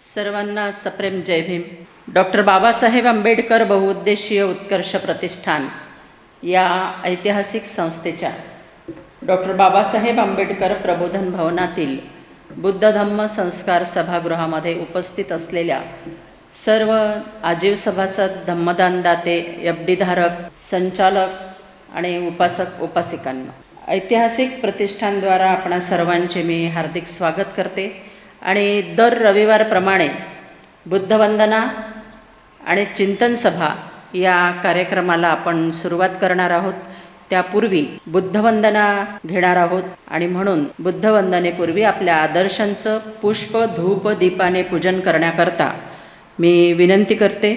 सर्वांना सप्रेम जय भीम. डॉक्टर बाबासाहेब आंबेडकर बहुउद्देशीय उत्कर्ष प्रतिष्ठान या ऐतिहासिक संस्थेच्या डॉक्टर बाबासाहेब आंबेडकर प्रबोधन भवनातील बुद्ध धम्म संस्कार सभागृहामध्ये उपस्थित असलेल्या सर्व आजीव सभासद, धम्मदानदाते, एफडीधारक, संचालक आणि उपासक उपासिकांना ऐतिहासिक प्रतिष्ठानद्वारा आपणा सर्वांचे मी हार्दिक स्वागत करते. आणि दर रविवारप्रमाणे बुद्धवंदना आणि चिंतन सभा या कार्यक्रमाला आपण सुरुवात करणार आहोत. त्यापूर्वी बुद्धवंदना घेणार आहोत आणि म्हणून बुद्धवंदनेपूर्वी आपल्या आदर्शांचं पुष्प, धूप, दीपाने पूजन करण्याकरता मी विनंती करते.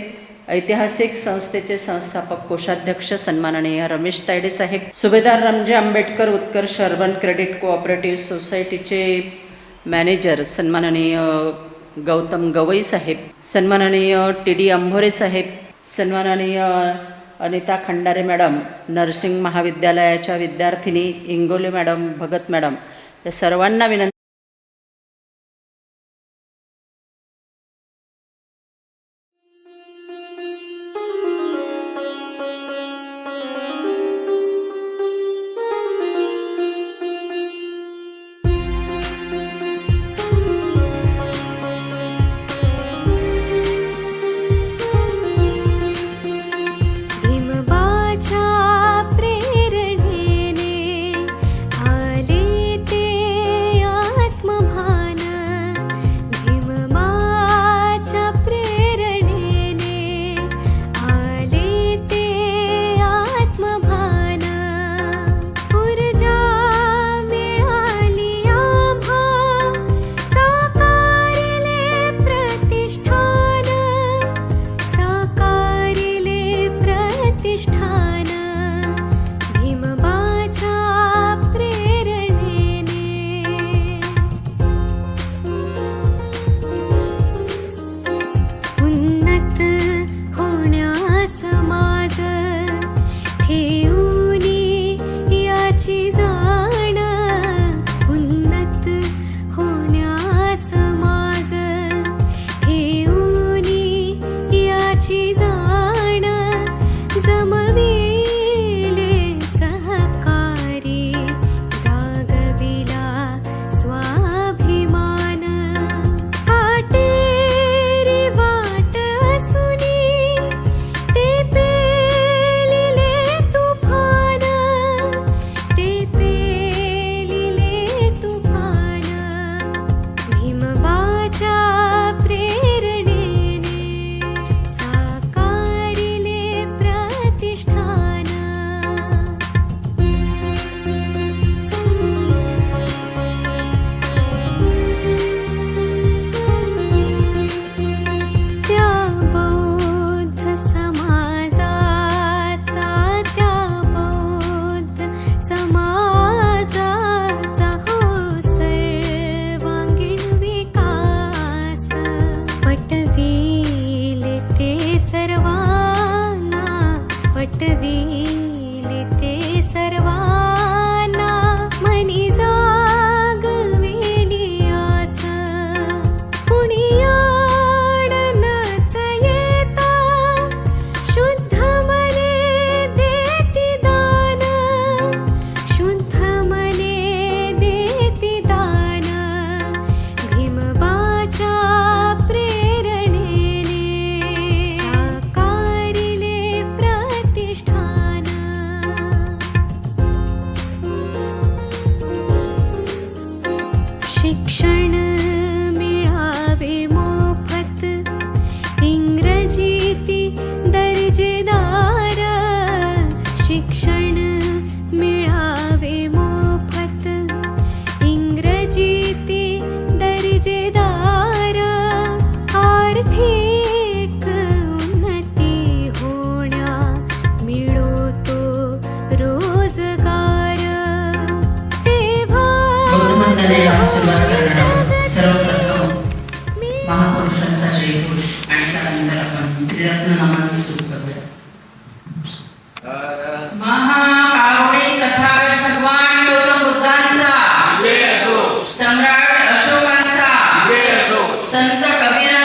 ऐतिहासिक संस्थेचे संस्थापक कोषाध्यक्ष सन्माननीय रमेश तायडे साहेब, सुभेदार रामजी आंबेडकर उत्कर्ष अर्बन क्रेडिट कोऑपरेटिव्ह सोसायटीचे मॅनेजर सन्माननीय गौतम गवई साहेब, सन्माननीय TD अंभोरे साहेब, सन्माननीय अनिता खंडारे मॅडम, नर्सिंग महाविद्यालयाच्या विद्यार्थिनी इंगोले मॅडम, भगत मॅडम, या सर्वांना विनंती. सर्वप्रथम महापुरुषांचा जयघोष आणि त्यानंतर आपण त्रिरत्न नामाने सुरू करूया. महाकारुणिक तथागत भगवान गौतम बुद्धांचा, सम्राट अशोकांचा, संत कबीर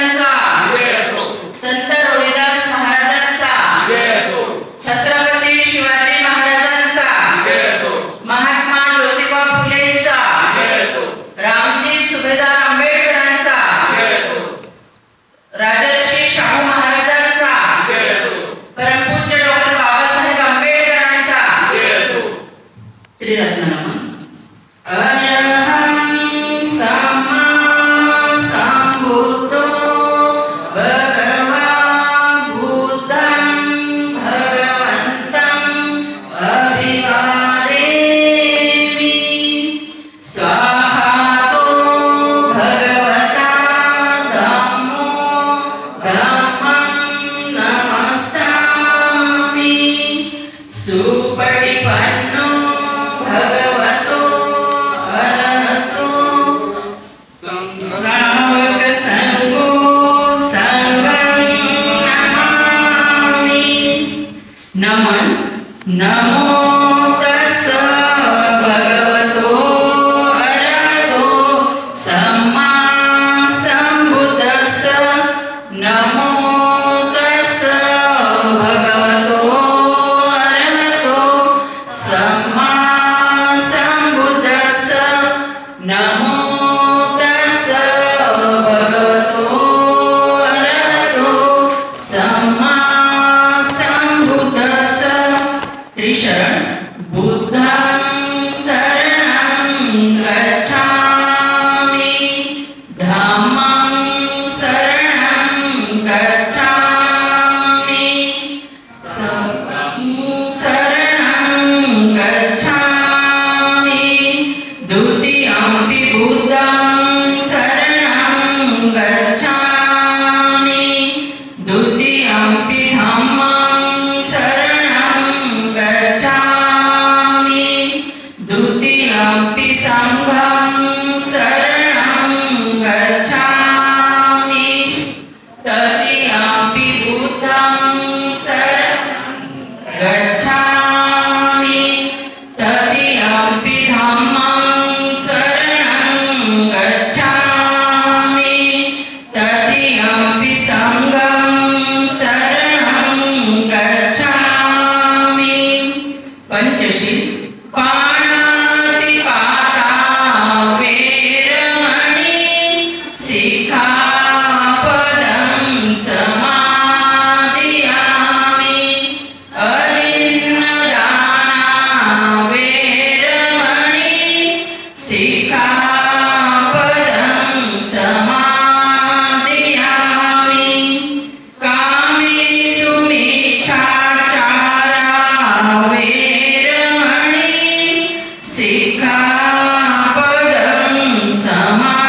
नमो तस्स भगवतो अरहतो सम्मा संबुद्दस्स नमो तस्स भगवतो अरहतो सम्मा संबुद्दस्स नमो तस्स भगवतो अरहतो सम्मा संबुद्दस्स त्रिशरण बुद्धं शरणं गच्छामि धम्मं शरणं गच्छामि संघं शरणं गच्छामि द्वितीयंपि बुद्धं शरणं गच्छामि द्वितीयंपि धम्मं शरणं गच्छामि द्वितीयंपि संघं शरणं गच्छामि तृतीयंपि बुद्धं शरणं गच्छामि तृतीयंपि धम्मं शरणं गच्छामि तृतीयंपि संघं शरणं गच्छामि पंचशील पाणातिपाता वेरमणि सिक्खापदं समादियामि अदिन्नदाना वेरमणि सिक्खापदं समादियामि कामेषु मिच्छाचारा वेरमणि सिक्खापदं समादियामि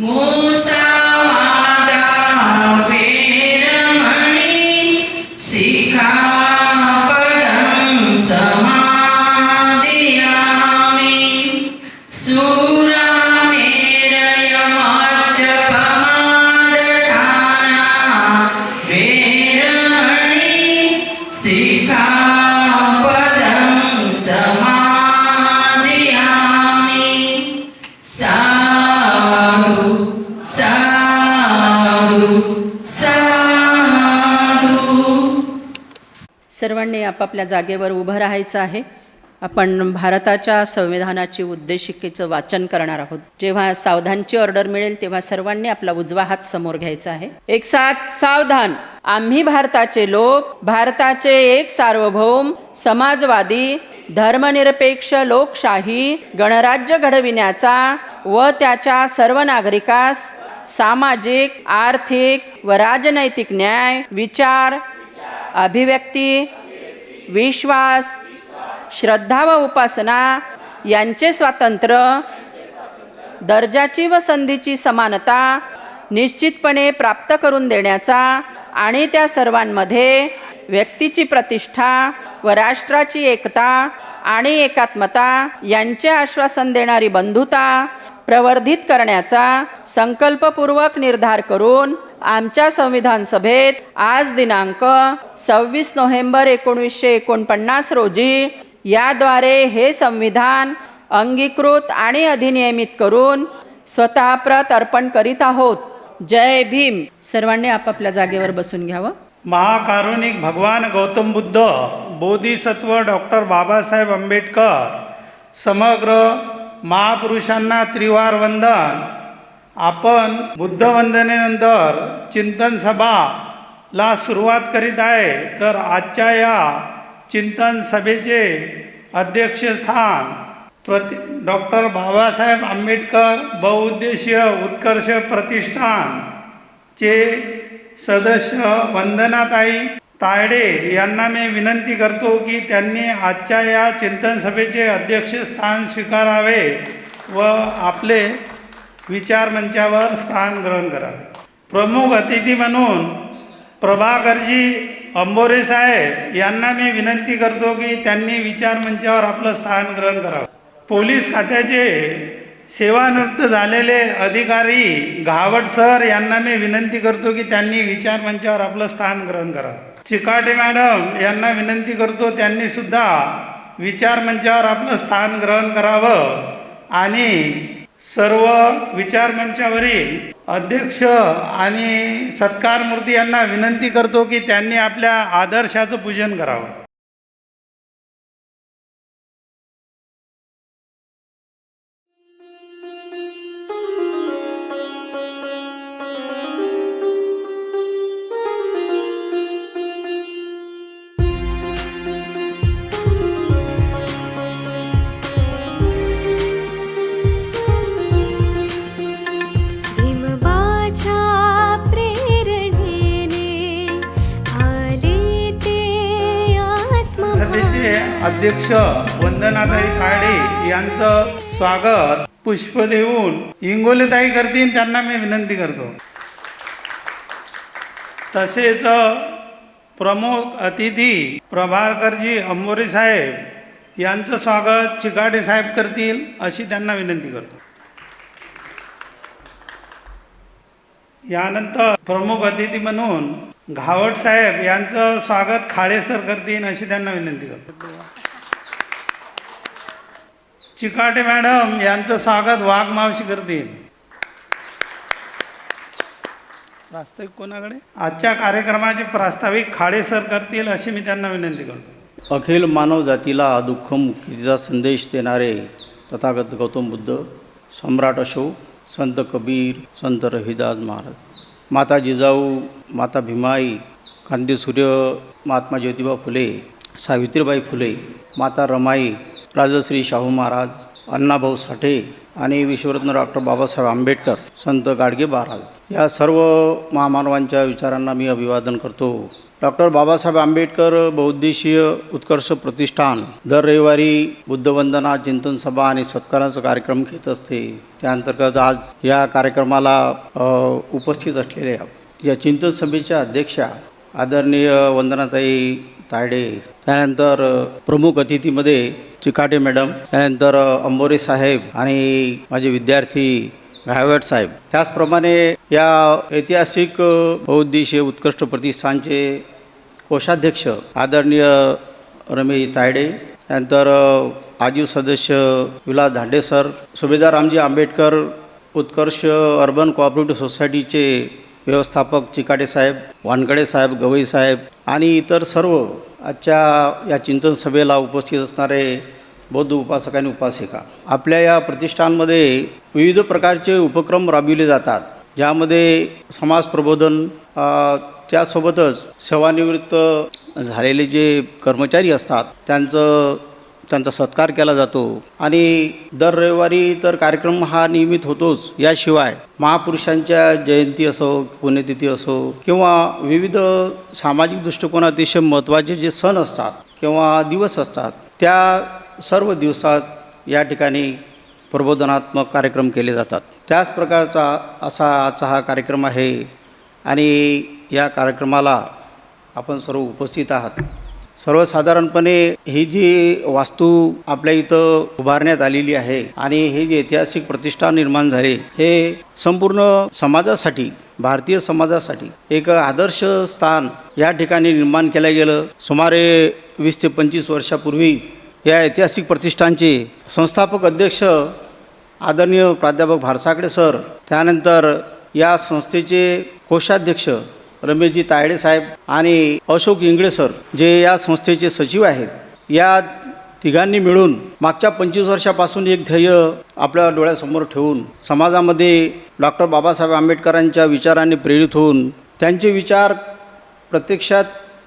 मुसावादा वेरमणि सिक्खापदं समादियामि सुरामेरयमज्जपमादठाना वेरमणि सिक्खापदं समादियामि साधु साधु साधु. सर्वांनी आपापल्या जागेवर उभं राहायचं आहे. आपण भारताच्या संविधानाची उद्देशिकेचं वाचन करणार आहोत. जेव्हा सावधानची ऑर्डर मिळेल तेव्हा सर्वांनी आपला उजवा हात समोर घ्यायचा आहे. एक साथ सावधान. आम्ही भारताचे लोक भारताचे एक सार्वभौम समाजवादी धर्मनिरपेक्ष लोकशाही गणराज्य घडविण्याचा व त्याच्या सर्व नागरिकास सामाजिक आर्थिक व राजनैतिक न्याय विचार अभिव्यक्ती विश्वास श्रद्धा व उपासना यांचे स्वातंत्र्य दर्जाची व संधीची समानता निश्चितपणे प्राप्त करून देण्याचा आणि त्या सर्वांमध्ये व्यक्तीची प्रतिष्ठा व राष्ट्राची एकता आणि एकात्मता यांचे आश्वासन देणारी बंधुता प्रवर्धित करण्याचा संकल्पपूर्वक निर्धार करून आमच्या संविधान सभेत आज दिनांक 26 नोव्हेंबर 1949 रोजी याद्वारे हे संविधान अंगीकृत आणि अधिनियमित करून स्वतः प्रत अर्पण करीत आहोत. जय भीम. सर्वांनी आपापल्या जागेवर बसून घ्यावं. महाकारुणिक भगवान गौतम बुद्ध बोधिसत्व डॉक्टर बाबासाहेब आंबेडकर समग्र महापुरुषांना त्रिवार वंदन. आपण बुद्ध वंदनेनंतर चिंतन सभाला सुरुवात करीत आहे. तर आजच्या या चिंतन सभेचे अध्यक्षस्थान डॉक्टर बाबासाहेब आंबेडकर बहुउद्देशीय उत्कर्ष प्रतिष्ठानचे सदस्य वंदनाताई तायडे यांना मी विनंती करतो की त्यांनी आजच्या या चिंतन सभेचे अध्यक्षस्थान स्वीकारावे व आपले विचार मंचावर स्थान ग्रहण करावे. प्रमुख अतिथी म्हणून प्रभाकरजी अंबोरे साहेब यांना मी विनंती करतो की त्यांनी विचार मंचावर आपलं स्थान ग्रहण करावं. पोलीस खात्याचे सेवानिवृत्त झालेले अधिकारी घावट सर यांना मी विनंती करतो की त्यांनी विचार मंचावर आपलं स्थान ग्रहण करावं. चिकाटे मॅडम यांना विनंती करतो त्यांनी सुद्धा विचारमंचावर आपलं स्थान ग्रहण करावं आणि सर्व विचारमंचावरील अध्यक्ष आणि सत्कारमूर्ती यांना विनंती करतो की त्यांनी आपल्या आदर्शाचं पूजन करावं. सभेचे अध्यक्ष वंदनाताई तायडे यांचं स्वागत पुष्प देऊन इंगोलेताई करतील, त्यांना मी विनंती करतो. तसेच प्रमुख अतिथी प्रभाकरजी अंबोरे साहेब यांचं स्वागत चिकाटे साहेब करतील अशी त्यांना विनंती करतो. यानंतर प्रमुख अतिथी म्हणून घावट साहेब यांचं स्वागत खाडे सर करतील अशी त्यांना विनंती करतो. चिकाटे मॅडम यांचं स्वागत वाघ मावशी करतील. प्रास्ताविक कोणाकडे? आजच्या कार्यक्रमाचे प्रास्ताविक खाडे सर करतील अशी मी त्यांना विनंती करतो. अखिल मानव जातीला दुःख मुक्तीचा संदेश देणारे तथागत गौतम बुद्ध, सम्राट अशोक, संत कबीर, संत रविदास महाराज, माता जिजाऊ, माता भीमाई, क्रांतीसूर्य महात्मा ज्योतिबा फुले, सावित्रीबाई फुले, माता रमाई, राजश्री शाहू महाराज, अण्णाभाऊ साठे आणि विश्वरत्न डॉक्टर बाबासाहेब आंबेडकर, संत गाडगे महाराज या सर्व महामानवांच्या विचारांना मी अभिवादन करतो. डॉक्टर बाबासाहेब आंबेडकर बहुउद्देशीय उत्कर्ष प्रतिष्ठान दर रविवारी बुद्धवंदना, चिंतन सभा आणि सत्काराचा कार्यक्रम घेत असते. त्या अंतर्गत आज या कार्यक्रमाला उपस्थित असलेल्या या चिंतन सभेच्या अध्यक्षा आदरणीय वंदनाताई तायडे, त्यानंतर प्रमुख अतिथीमध्ये चिकाटे मॅडम, त्यानंतर अंबोरे साहेब आणि माझे विद्यार्थी घावट साहेब, त्याचप्रमाणे या ऐतिहासिक बहुउद्देशीय उत्कृष्ट प्रतिष्ठानचे कोषाध्यक्ष आदरणीय रमेश तायडे, त्यानंतर आजीव सदस्य विलास धांडे सर, सुभेदार रामजी आंबेडकर उत्कर्ष अर्बन कोऑपरेटिव्ह सोसायटीचे व्यवस्थापक चिकाटे साहेब, वानकडे साहेब, गवई साहेब आणि इतर सर्व आजच्या या चिंतन सभेला उपस्थित असणारे बौद्ध उपासक आणि उपासिका. आपल्या या प्रतिष्ठानमध्ये विविध प्रकारचे उपक्रम राबविले जातात, ज्यामध्ये समाज प्रबोधन, त्यासोबतच सेवानिवृत्त झालेले जे कर्मचारी असतात त्यांचा सत्कार केला जातो. आणि दर रविवारी तर कार्यक्रम हा नियमित होतोच. याशिवाय महापुरुषांच्या जयंती असो, पुण्यतिथी असो किंवा विविध सामाजिक दृष्टिकोन अतिशय महत्त्वाचे जे सण असतात किंवा दिवस असतात, त्या सर्व दिवसात या ठिकाणी प्रबोधनात्मक कार्यक्रम केले जातात. त्याच प्रकारचा आजचा हा कार्यक्रम आहे आणि या कार्यक्रमाला आपण सर्व उपस्थित आहात. सर्वसाधारणपणे ही जी वास्तू आपल्या इथं उभारण्यात आलेली आहे आणि हे जे ऐतिहासिक प्रतिष्ठान निर्माण झाले, हे संपूर्ण समाजासाठी, भारतीय समाजासाठी एक आदर्श स्थान या ठिकाणी निर्माण केलं गेलं. सुमारे 20 ते 25 वर्षापूर्वी या ऐतिहासिक प्रतिष्ठानचे संस्थापक अध्यक्ष आदरणीय प्राध्यापक भारसाकडे सर, त्यानंतर या संस्थेचे कोषाध्यक्ष रमेशजी तायडे साहेब आणि अशोक इंगळे सर, जे या संस्थेचे सचिव आहेत, या तिघांनी मिळून मागच्या 25 वर्षापासून एक ध्येय आपल्या डोळ्यासमोर ठेवून समाजामध्ये डॉक्टर बाबासाहेब आंबेडकरांच्या विचारांनी प्रेरित होऊन त्यांचे विचार प्रत्यक्षात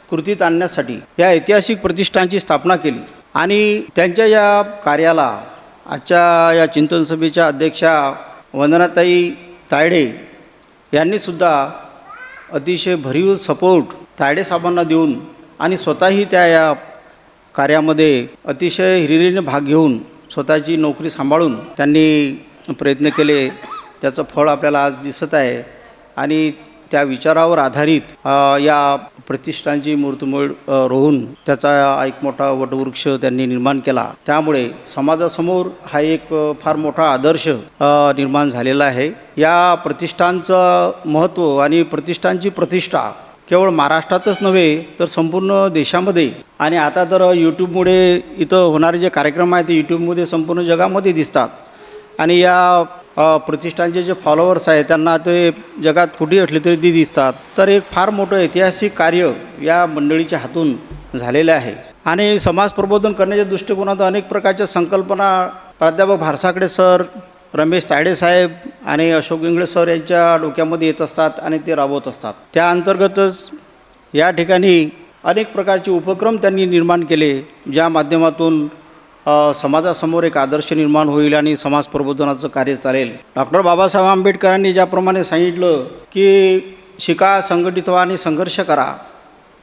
कृतीत आणण्यासाठी या ऐतिहासिक प्रतिष्ठानची स्थापना केली. आणि त्यांच्या या कार्याला आजच्या या चिंतन सभेच्या अध्यक्षा वंदनाताई तायडे यांनीसुद्धा अतिशय भरीव सपोर्ट तायडे साहेबांना देऊन आणि स्वतःही त्या या कार्यामध्ये अतिशय हिरिरीने भाग घेऊन स्वतःची नोकरी सांभाळून त्यांनी प्रयत्न केले. त्याचं फळ आपल्याला आज दिसत आहे. आणि त्या विचारावर आधारित या प्रतिष्ठानची मूर्तिमूळ रोवून त्याचा एक मोठा वटवृक्ष त्यांनी निर्माण केला. त्यामुळे समाजासमोर हा एक फार मोठा आदर्श निर्माण झालेला आहे. या प्रतिष्ठानचं महत्त्व आणि प्रतिष्ठानची प्रतिष्ठा केवळ महाराष्ट्रातच नव्हे तर संपूर्ण देशामध्ये आणि आता तर यूट्यूबमुळे इथं होणारे जे कार्यक्रम आहेत ते यूट्यूबमध्ये संपूर्ण जगामध्ये दिसतात आणि या प्रतिष्ठानचे जे फॉलोअर्स आहेत त्यांना ते जगात कुठे असले तरी ते दिसतात. तर एक फार मोठं ऐतिहासिक कार्य या मंडळीच्या हातून झालेलं आहे आणि समाज प्रबोधन करण्याच्या दृष्टिकोनातून अनेक प्रकारच्या संकल्पना प्राध्यापक भारसाकडे सर, रमेश तायडे साहेब आणि अशोक इंगळे सर यांच्या डोक्यामध्ये येत असतात आणि ते राबवत असतात. त्या अंतर्गतच या ठिकाणी अनेक प्रकारचे उपक्रम त्यांनी निर्माण केले, ज्या माध्यमातून समाजासमोर एक आदर्श निर्माण होईल आणि समाज प्रबोधनाचं कार्य चालेल. डॉक्टर बाबासाहेब आंबेडकरांनी ज्याप्रमाणे सांगितलं की शिका, संघटित व्हा आणि संघर्ष करा,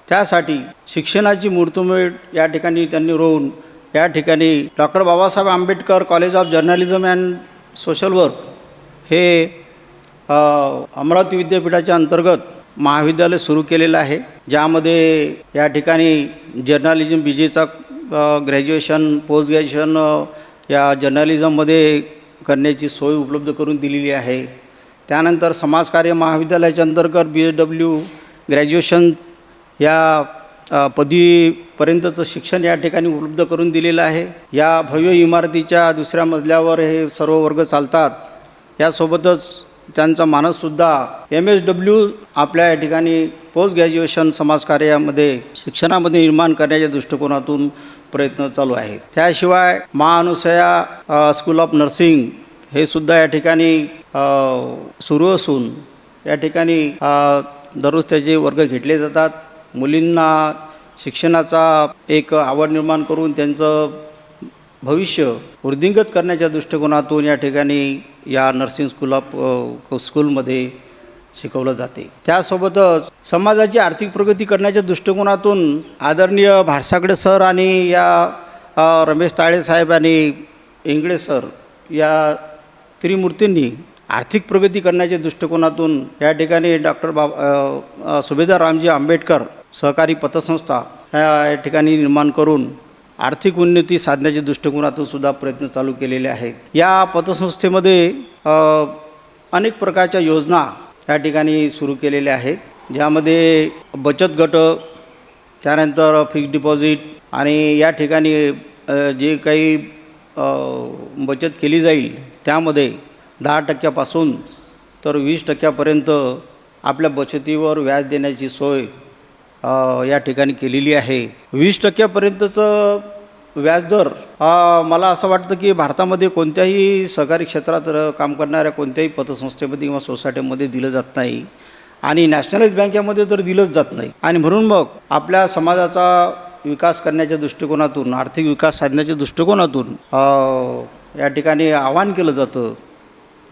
त्यासाठी शिक्षणाची मुहूर्तमेढ या ठिकाणी त्यांनी रोवून या ठिकाणी doctor Babasaheb Ambedkar college of journalism and social work हे अमरावती विद्यापीठाच्या अंतर्गत महाविद्यालय सुरू केलेलं आहे, ज्यामध्ये या ठिकाणी जर्नलिझम BJचा ग्रॅज्युएशन, पोस्ट ग्रॅज्युएशन या जर्नलिझममध्ये करण्याची सोय उपलब्ध करून दिलेली आहे. त्यानंतर समाजकार्य महाविद्यालयाच्या अंतर्गत BSW ग्रॅज्युएशन या पदवीपर्यंतचं शिक्षण या ठिकाणी उपलब्ध करून दिलेलं आहे. या भव्य इमारतीच्या दुसऱ्या मजल्यावर हे सर्व वर्ग चालतात. यासोबतच त्यांचा मानससुद्धा MSW आपल्या या ठिकाणी पोस्ट ग्रॅज्युएशन समाजकार्यामध्ये शिक्षणामध्ये निर्माण करण्याच्या दृष्टिकोनातून प्रयत्न चालू आहेत. त्याशिवाय महाअनुसया स्कूल ऑफ नर्सिंग हे सुद्धा या ठिकाणी सुरू असून या ठिकाणी दररोज त्याचे वर्ग घेतले जातात. मुलींना शिक्षणाचा एक आवड निर्माण करून त्यांचं भविष्य वृद्धिंगत करण्याच्या दृष्टिकोनातून या ठिकाणी या नर्सिंग स्कूलमध्ये शिकवलं जाते. त्यासोबतच समाजाची आर्थिक प्रगती करण्याच्या दृष्टिकोनातून आदरणीय भारसाकडे सर आणि या रमेश तायडे साहेब आणि इंगळे सर या त्रिमूर्तींनी आर्थिक प्रगती करण्याच्या दृष्टिकोनातून या ठिकाणी सुभेदार रामजी आंबेडकर सहकारी पतसंस्था या ठिकाणी निर्माण करून आर्थिक उन्नती साधण्याच्या दृष्टिकोनातून सुद्धा प्रयत्न चालू केलेले आहेत. या पतसंस्थेमध्ये अनेक प्रकारच्या योजना या ठिकाणी सुरू केलेल्या आहेत, ज्यामध्ये बचत गट, त्यानंतर फिक्स्ड डिपॉझिट आणि या ठिकाणी जे काही बचत केली जाईल त्यामध्ये 10% तर 20% आपल्या बचतीवर व्याज देण्याची सोय या ठिकाणी केलेली आहे. 20% व्याजदर मला असं वाटतं की भारतामध्ये कोणत्याही सहकारी क्षेत्रात काम करणाऱ्या कोणत्याही पतसंस्थेमध्ये किंवा सोसायटीमध्ये दिलं जात नाही आणि नॅशनलाइज बँकेमध्ये तर दिलंच जात नाही. आणि म्हणून मग आपल्या समाजाचा विकास करण्याच्या दृष्टिकोनातून, आर्थिक विकास साधण्याच्या दृष्टिकोनातून या ठिकाणी आवाहन केलं जातं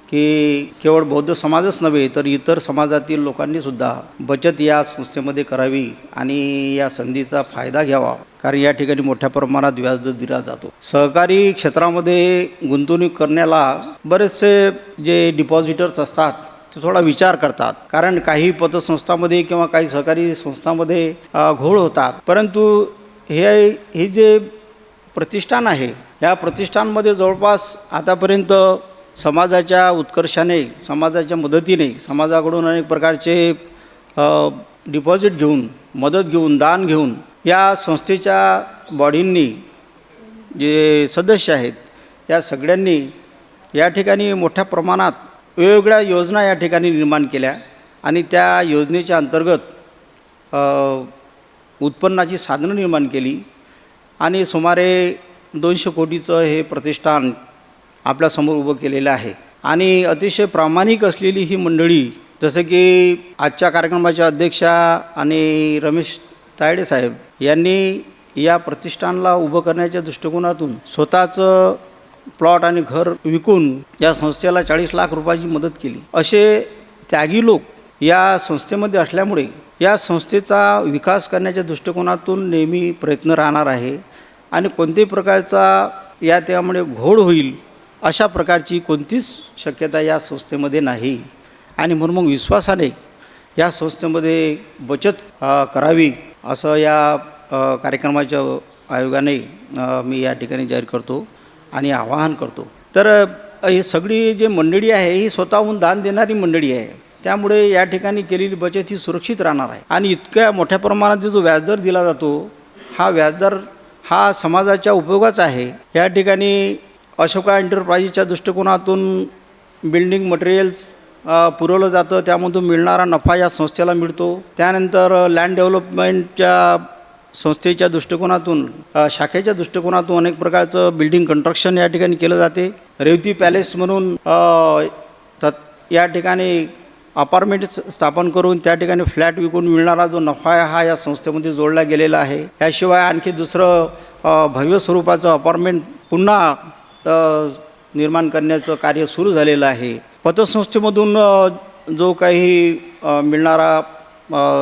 की केवळ बौद्ध समाजच नव्हे तर इतर समाजातील लोकांनीसुद्धा बचत या संस्थेमध्ये करावी आणि या संधीचा फायदा घ्यावा, कारण या ठिकाणी मोठ्या प्रमाणात व्याजदर दिला जातो. सहकारी क्षेत्रामध्ये गुंतवणूक करण्याला बरेचसे जे डिपॉझिटर्स असतात ते थोडा विचार करतात, कारण काही पतसंस्थांमध्ये किंवा काही सहकारी संस्थांमध्ये घोळ होतात. परंतु हे जे प्रतिष्ठान आहे, या प्रतिष्ठानमध्ये जवळपास आतापर्यंत समाजाच्या उत्कर्षाने, समाजाच्या मदतीने, समाजाकडून अनेक प्रकारचे डिपॉझिट घेऊन, मदत घेऊन, दान घेऊन या संस्थेच्या बॉडींनी, जे सदस्य आहेत या सगळ्यांनी या ठिकाणी मोठ्या प्रमाणात वेगवेगळ्या योजना या ठिकाणी निर्माण केल्या आणि त्या योजनेच्या अंतर्गत उत्पन्नाची साधनं निर्माण केली आणि सुमारे 200 कोटीचं हे प्रतिष्ठान आपल्यासमोर उभं केलेलं आहे. आणि अतिशय प्रामाणिक असलेली ही मंडळी, जसं की आजच्या कार्यक्रमाच्या अध्यक्षा आणि रमेश तायडे साहेब यांनी या प्रतिष्ठानला उभं करण्याच्या दृष्टिकोनातून स्वतःचं प्लॉट आणि घर विकून या संस्थेला 40 लाख रुपयाची मदत केली. असे त्यागी लोक या संस्थेमध्ये असल्यामुळे या संस्थेचा विकास करण्याच्या दृष्टिकोनातून नेहमी प्रयत्न राहणार आहे आणि कोणत्याही प्रकारचा या त्यामुळे घोळ होईल अशा प्रकारची कोणतीच शक्यता या संस्थेमध्ये नाही. आणि म्हणून मग विश्वासाने या संस्थेमध्ये बचत करावी असं या कार्यक्रमाच्या आयोगाने मी या ठिकाणी जाहीर करतो आणि आवाहन करतो. तर ही सगळी जी मंडळी आहे ही स्वतःहून दान देणारी मंडळी आहे. त्यामुळे या ठिकाणी केलेली बचत ही सुरक्षित राहणार आहे. आणि इतक्या मोठ्या प्रमाणात जो व्याजदर दिला जातो हा व्याजदर हा समाजाच्या उपयोगाचा आहे. या ठिकाणी अशोका एंटरप्राइजच्या दृष्टिकोनातून बिल्डिंग मटेरियल्स पुरवलं जातं, त्यामधून मिळणारा नफा या संस्थेला मिळतो. त्यानंतर लँड डेव्हलपमेंटच्या संस्थेच्या दृष्टिकोनातून शाखेच्या दृष्टिकोनातून अनेक प्रकारचं बिल्डिंग कन्स्ट्रक्शन या ठिकाणी केलं जाते. रेवती पॅलेस म्हणून या ठिकाणी अपार्टमेंट्स स्थापन करून त्या ठिकाणी फ्लॅट विकून मिळणारा जो नफा आहे हा या संस्थेमध्ये जोडला गेलेला आहे. याशिवाय आणखी दुसरं भव्य स्वरूपाचं अपार्टमेंट पुन्हा निर्माण करण्याचं कार्य सुरू झालेलं आहे. पतसंस्थेमधून जो काही मिळणारा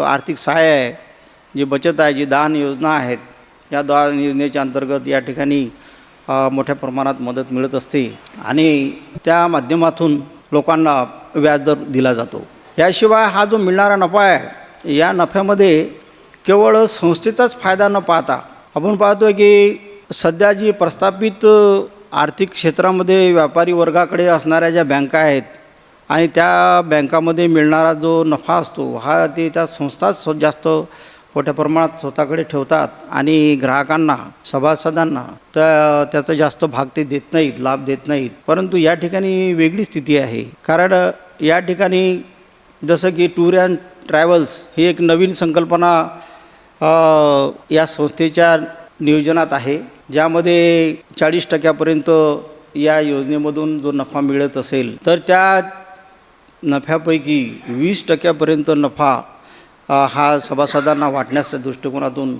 आर्थिक सहाय्य आहे, जी बचत आहे, जी दान योजना आहेत, या दान योजनेच्या अंतर्गत या ठिकाणी मोठ्या प्रमाणात मदत मिळत असते आणि त्या माध्यमातून लोकांना व्याजदर दिला जातो. याशिवाय हा जो मिळणारा नफा आहे या नफ्यामध्ये केवळ संस्थेचाच फायदा न पाहता आपण पाहतो की सध्या जी प्रस्थापित आर्थिक क्षेत्रामध्ये व्यापारी वर्गाकडे असणाऱ्या ज्या बँका आहेत आणि त्या बँकामध्ये मिळणारा जो नफा असतो हा ते त्या संस्थाच जास्त मोठ्या प्रमाणात स्वतःकडे ठेवतात आणि ग्राहकांना, सभासदांना त्याचा जास्त भाग ते देत नाहीत, लाभ देत नाहीत. परंतु या ठिकाणी वेगळी स्थिती आहे. कारण या ठिकाणी जसं की टूर अँड ट्रॅव्हल्स ही एक नवीन संकल्पना या संस्थेच्या नियोजनात आहे, ज्यामध्ये 40% या योजनेमधून जो नफा मिळत असेल तर त्या नफ्यापैकी 20% नफा हा सभासदांना वाटण्याच्या दृष्टिकोनातून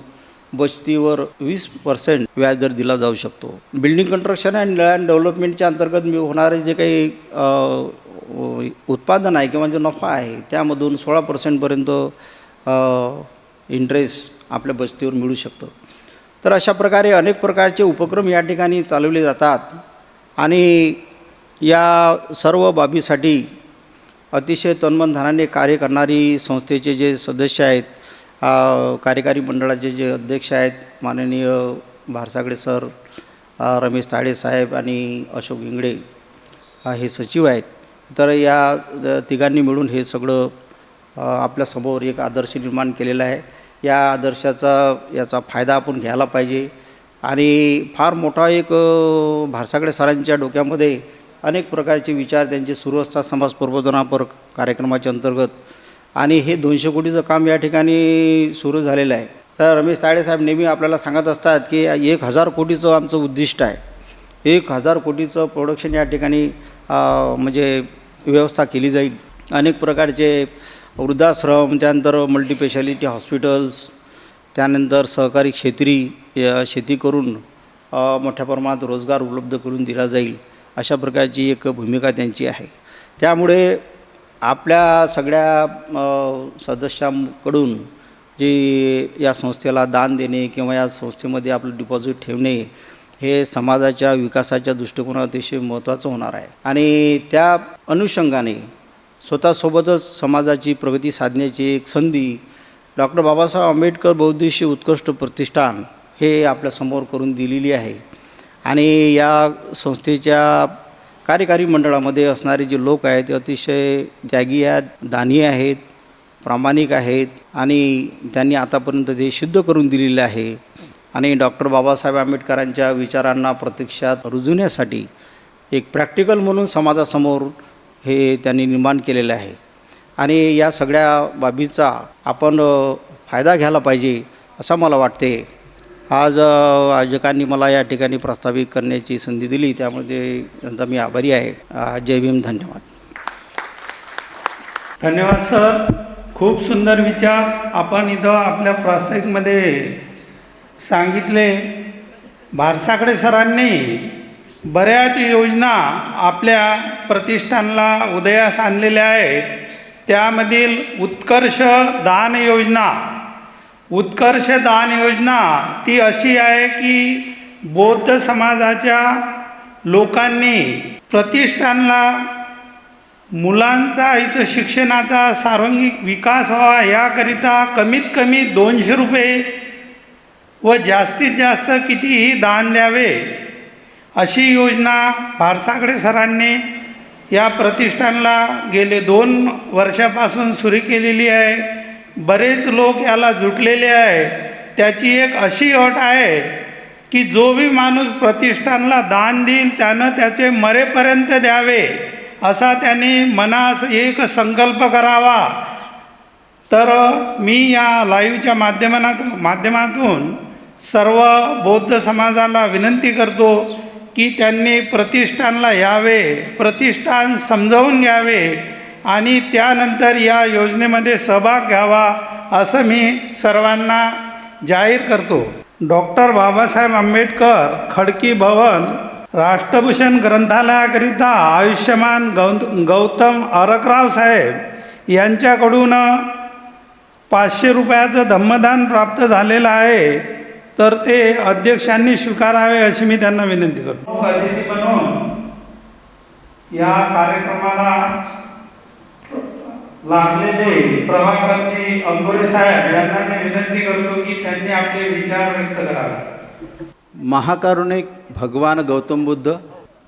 बचतीवर 20% व्याजदर दिला जाऊ शकतो. बिल्डिंग कन्स्ट्रक्शन अँड लँड डेव्हलपमेंटच्या अंतर्गत होणारे जे काही उत्पादन आहे किंवा जो नफा आहे त्यामधून 16% इंटरेस्ट आपल्या बचतीवर मिळू शकतं. तर अशा प्रकारे अनेक प्रकारचे उपक्रम या ठिकाणी चालवले जातात आणि या सर्व बाबीसाठी अतिशय तन्मनधनाने कार्य करणारी संस्थेचे जे सदस्य आहेत, कार्यकारी मंडळाचे जे अध्यक्ष आहेत, माननीय भारसागडे सर, रमेश तायडे साहेब आणि अशोक इंगडे हे सचिव आहेत. तर या तिघांनी मिळून हे सगळं आपल्यासमोर एक आदर्श निर्माण केलेला आहे. या याचा फायदा आपण घ्यायला पाहिजे आणि फार मोठा एक भारसागडे सरांच्या डोक्यामध्ये अनेक प्रकारचे विचार त्यांचे सुरू असतात समाज प्रबोधनापर कार्यक्रमाच्या अंतर्गत आणि हे 200 कोटीचं काम या ठिकाणी सुरू झालेलं आहे. तर रमेश तायडे साहेब नेहमी आपल्याला सांगत असतात की 1000 कोटीचं आमचं उद्दिष्ट आहे. 1000 कोटीचं प्रोडक्शन या ठिकाणी म्हणजे व्यवस्था केली जाईल. अनेक प्रकारचे वृद्धाश्रम, त्यानंतर मल्टीस्पेशालिटी हॉस्पिटल्स, त्यानंतर सहकारी शेती करून मोठ्या प्रमाणात रोजगार उपलब्ध करून दिला जाईल, अशा प्रकारची एक भूमिका त्यांची आहे. त्यामुळे आपल्या सगळ्या सदस्यांकडून जे या संस्थेला दान देणे किंवा या संस्थेमध्ये आपलं डिपॉझिट ठेवणे हे समाजाच्या विकासाच्या दृष्टिकोनात अतिशय महत्त्वाचं होणार आहे आणि त्या अनुषंगाने स्वतःसोबतच समाजाची प्रगती साधण्याची एक संधी डॉक्टर बाबासाहेब आंबेडकर बहुउद्देशीय उत्कृष्ट प्रतिष्ठान हे आपल्यासमोर करून दिलेली आहे. आणि या संस्थेच्या कार्यकारी मंडळामध्ये असणारे जे लोक आहेत ते अतिशय त्यागी आहेत, दानी आहेत, प्रामाणिक आहेत आणि त्यांनी आतापर्यंत ते सिद्ध करून दिलेले आहे. आणि डॉक्टर बाबासाहेब आंबेडकरांच्या विचारांना प्रत्यक्षात रुजवण्यासाठी एक प्रॅक्टिकल म्हणून समाजासमोर हे त्यांनी निर्माण केलेलं आहे. आणि या सगळ्या बाबीचा आपण फायदा घ्यायला पाहिजे असं मला वाटते. आज आयोजकांनी मला या ठिकाणी प्रस्तावित करण्याची संधी दिली, त्यामुळे त्यांचा मी आभारी आहे. जय भीम. धन्यवाद. धन्यवाद सर. खूप सुंदर विचार आपण इथं आपल्या प्रास्ताविकमध्ये सांगितले. भारसागडे सरांनी बऱ्याच योजना आपल्या प्रतिष्ठानला उदयास आणलेल्या आहेत. त्यामधील उत्कर्ष दान योजना ती अशी आहे की बौद्ध समाजाच्या लोकांनी प्रतिष्ठानला मुलांचा इथं शिक्षणाचा सर्वांगीण विकास व्हावा याकरिता कमीत कमी 200 रुपये व जास्तीत जास्त कितीही दान द्यावे अशी योजना भारसागडे सरांनी या प्रतिष्ठानला गेले 2 वर्षापासून सुरू केलेली आहे. बरेच लोक याला जुटलेले आहे. त्याची एक अशी अट आहे की जो बी माणूस प्रतिष्ठानला दान देईल त्यानं त्याचे मरेपर्यंत द्यावे असा त्यांनी मनास एक संकल्प करावा. तर मी या लाईव्हच्या माध्यमातून सर्व बौद्ध समाजाला विनंती करतो की त्यांनी प्रतिष्ठानला यावे, प्रतिष्ठान समजावून घ्यावे आणि त्यानंतर या योजनेमध्ये सहभाग घ्यावा असं मी सर्वांना जाहीर करतो. डॉक्टर बाबासाहेब आंबेडकर खडकी भवन राष्ट्रभूषण ग्रंथालयाकरिता आयुष्यमान गौतम अरकराव साहेब यांच्याकडून 500 रुपयाचं धम्मदान प्राप्त झालेलं आहे. तर ते अध्यक्षांनी स्वीकारावे अशी मी त्यांना विनंती करतो. अतिथी म्हणून या कार्यक्रमाला लागलेले प्रभाकरजी अंगोरे साहेब यांना मी विनंती करतो की त्यांनी आपले विचार व्यक्त करावे. महाकारुणिक भगवान गौतम बुद्ध,